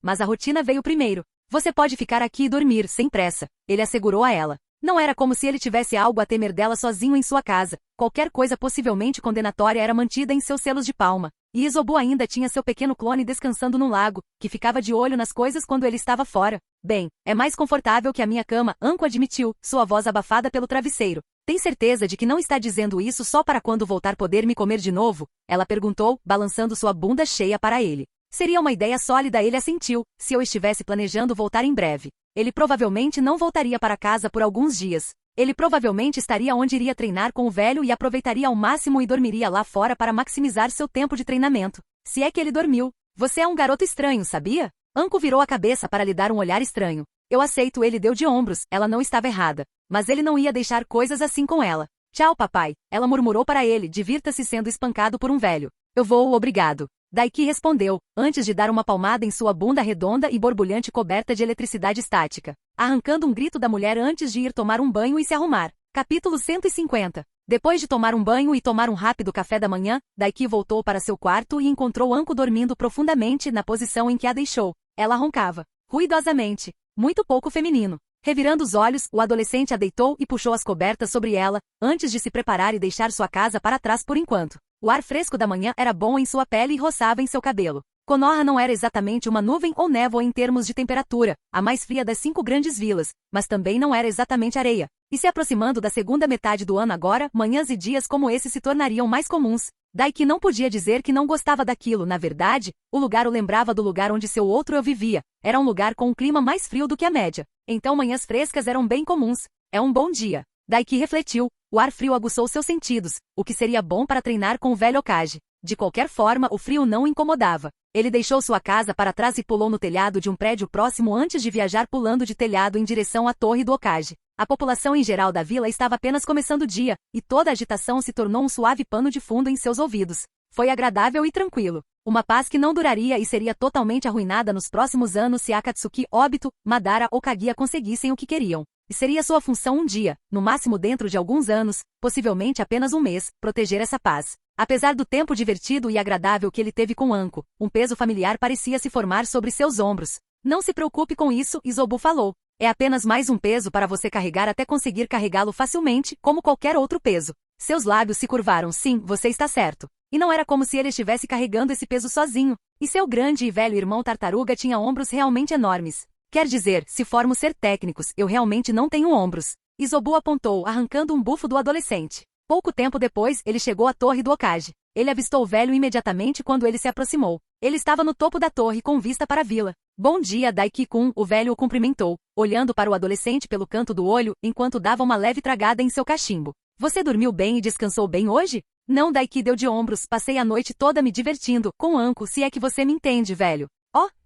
Mas a rotina veio primeiro. Você pode ficar aqui e dormir, sem pressa, ele assegurou a ela. Não era como se ele tivesse algo a temer dela sozinho em sua casa. Qualquer coisa possivelmente condenatória era mantida em seus selos de palma. E Isobu ainda tinha seu pequeno clone descansando no lago, que ficava de olho nas coisas quando ele estava fora. Bem, é mais confortável que a minha cama, Anko admitiu, sua voz abafada pelo travesseiro. Tem certeza de que não está dizendo isso só para quando voltar poder me comer de novo? Ela perguntou, balançando sua bunda cheia para ele. Seria uma ideia sólida, ele assentiu, se eu estivesse planejando voltar em breve. Ele provavelmente não voltaria para casa por alguns dias. Ele provavelmente estaria onde iria treinar com o velho e aproveitaria ao máximo e dormiria lá fora para maximizar seu tempo de treinamento. Se é que ele dormiu. Você é um garoto estranho, sabia? Anko virou a cabeça para lhe dar um olhar estranho. Eu aceito, ele deu de ombros, ela não estava errada. Mas ele não ia deixar coisas assim com ela. Tchau, papai, ela murmurou para ele, divirta-se sendo espancado por um velho. Eu vou, obrigado. Daiki respondeu, antes de dar uma palmada em sua bunda redonda e borbulhante coberta de eletricidade estática, arrancando um grito da mulher antes de ir tomar um banho e se arrumar. Capítulo 150. Depois de tomar um banho e tomar um rápido café da manhã, Daiki voltou para seu quarto e encontrou Anko dormindo profundamente na posição em que a deixou. Ela roncava, ruidosamente, muito pouco feminino. Revirando os olhos, o adolescente a deitou e puxou as cobertas sobre ela, antes de se preparar e deixar sua casa para trás por enquanto. O ar fresco da manhã era bom em sua pele e roçava em seu cabelo. Konoha não era exatamente uma nuvem ou névoa em termos de temperatura, a mais fria das 5 grandes vilas, mas também não era exatamente areia. E se aproximando da segunda metade do ano agora, manhãs e dias como esse se tornariam mais comuns. Daiki não podia dizer que não gostava daquilo, na verdade, o lugar o lembrava do lugar onde seu outro eu vivia. Era um lugar com um clima mais frio do que a média. Então manhãs frescas eram bem comuns. É um bom dia. Daiki refletiu. O ar frio aguçou seus sentidos, o que seria bom para treinar com o velho Hokage. De qualquer forma, o frio não o incomodava. Ele deixou sua casa para trás e pulou no telhado de um prédio próximo antes de viajar pulando de telhado em direção à torre do Hokage. A população em geral da vila estava apenas começando o dia, e toda a agitação se tornou um suave pano de fundo em seus ouvidos. Foi agradável e tranquilo. Uma paz que não duraria e seria totalmente arruinada nos próximos anos se Akatsuki, Obito, Madara ou Kaguya conseguissem o que queriam. E seria sua função um dia, no máximo dentro de alguns anos, possivelmente apenas um mês, proteger essa paz. Apesar do tempo divertido e agradável que ele teve com Anko, um peso familiar parecia se formar sobre seus ombros. Não se preocupe com isso, Isobu falou. É apenas mais um peso para você carregar até conseguir carregá-lo facilmente, como qualquer outro peso. Seus lábios se curvaram. Sim, você está certo. E não era como se ele estivesse carregando esse peso sozinho. E seu grande e velho irmão tartaruga tinha ombros realmente enormes. Quer dizer, se formos ser técnicos, eu realmente não tenho ombros. Isobu apontou, arrancando um bufo do adolescente. Pouco tempo depois, ele chegou à torre do Hokage. Ele avistou o velho imediatamente quando ele se aproximou. Ele estava no topo da torre com vista para a vila. Bom dia, Daiki-kun, o velho o cumprimentou, olhando para o adolescente pelo canto do olho, enquanto dava uma leve tragada em seu cachimbo. Você dormiu bem e descansou bem hoje? Não, Daiki deu de ombros, passei a noite toda me divertindo, com Anko, se é que você me entende, velho.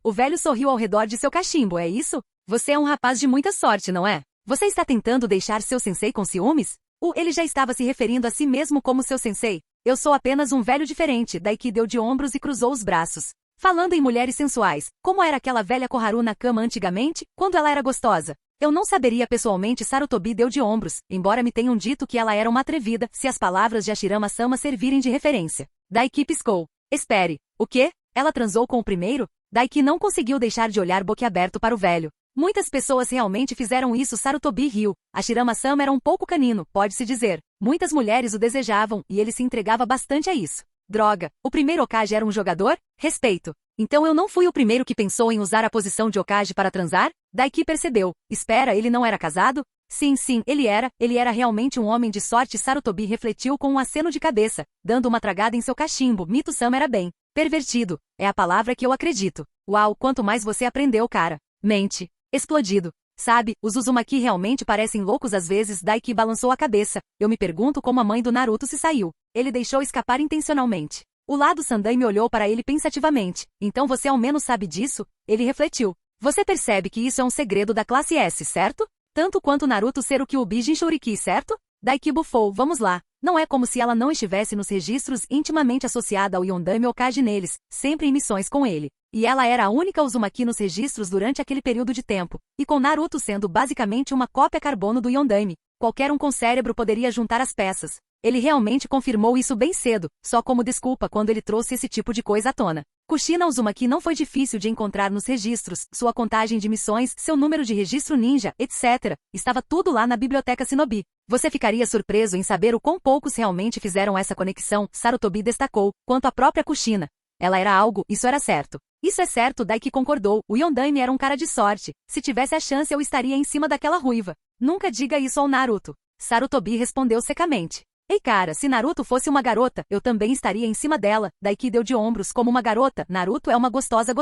O velho sorriu ao redor de seu cachimbo, é isso? Você é um rapaz de muita sorte, não é? Você está tentando deixar seu sensei com ciúmes? Ele já estava se referindo a si mesmo como seu sensei. Eu sou apenas um velho diferente, Daiki deu de ombros e cruzou os braços. Falando em mulheres sensuais, como era aquela velha Koharu na cama antigamente, quando ela era gostosa? Eu não saberia pessoalmente. Sarutobi deu de ombros, embora me tenham dito que ela era uma atrevida, se as palavras de Hashirama-sama servirem de referência. Daiki piscou. Espere, o quê? Ela transou com o primeiro? Daiki não conseguiu deixar de olhar boquiaberto para o velho. Muitas pessoas realmente fizeram isso. Sarutobi riu. Hashirama-sama era um pouco canino, pode-se dizer. Muitas mulheres o desejavam, e ele se entregava bastante a isso. Droga, o primeiro Hokage era um jogador? Respeito. Então eu não fui o primeiro que pensou em usar a posição de Hokage para transar? Daiki percebeu. Espera, ele não era casado? Sim, ele era realmente um homem de sorte. Sarutobi refletiu com um aceno de cabeça, dando uma tragada em seu cachimbo. Mito-sama era bem pervertido. É a palavra que eu acredito. Uau, quanto mais você aprendeu, cara. Mente. Explodido. Sabe, os Uzumaki realmente parecem loucos às vezes. Daiki balançou a cabeça. Eu me pergunto como a mãe do Naruto se saiu. Ele deixou escapar intencionalmente. O lado Sandaime olhou para ele pensativamente. Então você ao menos sabe disso? Ele refletiu. Você percebe que isso é um segredo da classe S, certo? Tanto quanto Naruto ser o Kyuubi Jinchuriki, certo? Daiki bufou. Vamos lá. Não é como se ela não estivesse nos registros intimamente associada ao Yondaime Hokage neles, sempre em missões com ele. E ela era a única Uzumaki nos registros durante aquele período de tempo, e com Naruto sendo basicamente uma cópia carbono do Yondaime, qualquer um com cérebro poderia juntar as peças. Ele realmente confirmou isso bem cedo, só como desculpa quando ele trouxe esse tipo de coisa à tona. Kushina Uzumaki não foi difícil de encontrar nos registros, sua contagem de missões, seu número de registro ninja, etc. Estava tudo lá na biblioteca Shinobi. Você ficaria surpreso em saber o quão poucos realmente fizeram essa conexão, Sarutobi destacou, quanto à própria Kushina. Ela era algo, isso era certo. Isso é certo, Daiki concordou, o Yondaime era um cara de sorte. Se tivesse a chance eu estaria em cima daquela ruiva. Nunca diga isso ao Naruto. Sarutobi respondeu secamente. Ei cara, se Naruto fosse uma garota, eu também estaria em cima dela. Daiki deu de ombros como uma garota. Naruto é uma gostosa.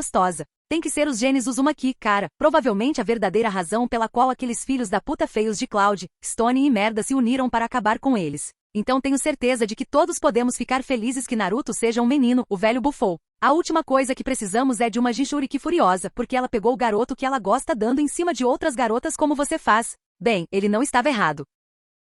Tem que ser os genes Uzumaki, cara. Provavelmente a verdadeira razão pela qual aqueles filhos da puta feios de Cloud, Stone e Merda se uniram para acabar com eles. Então tenho certeza de que todos podemos ficar felizes que Naruto seja um menino, o velho bufou. A última coisa que precisamos é de uma Jinchuriki furiosa, porque ela pegou o garoto que ela gosta dando em cima de outras garotas como você faz. Bem, ele não estava errado.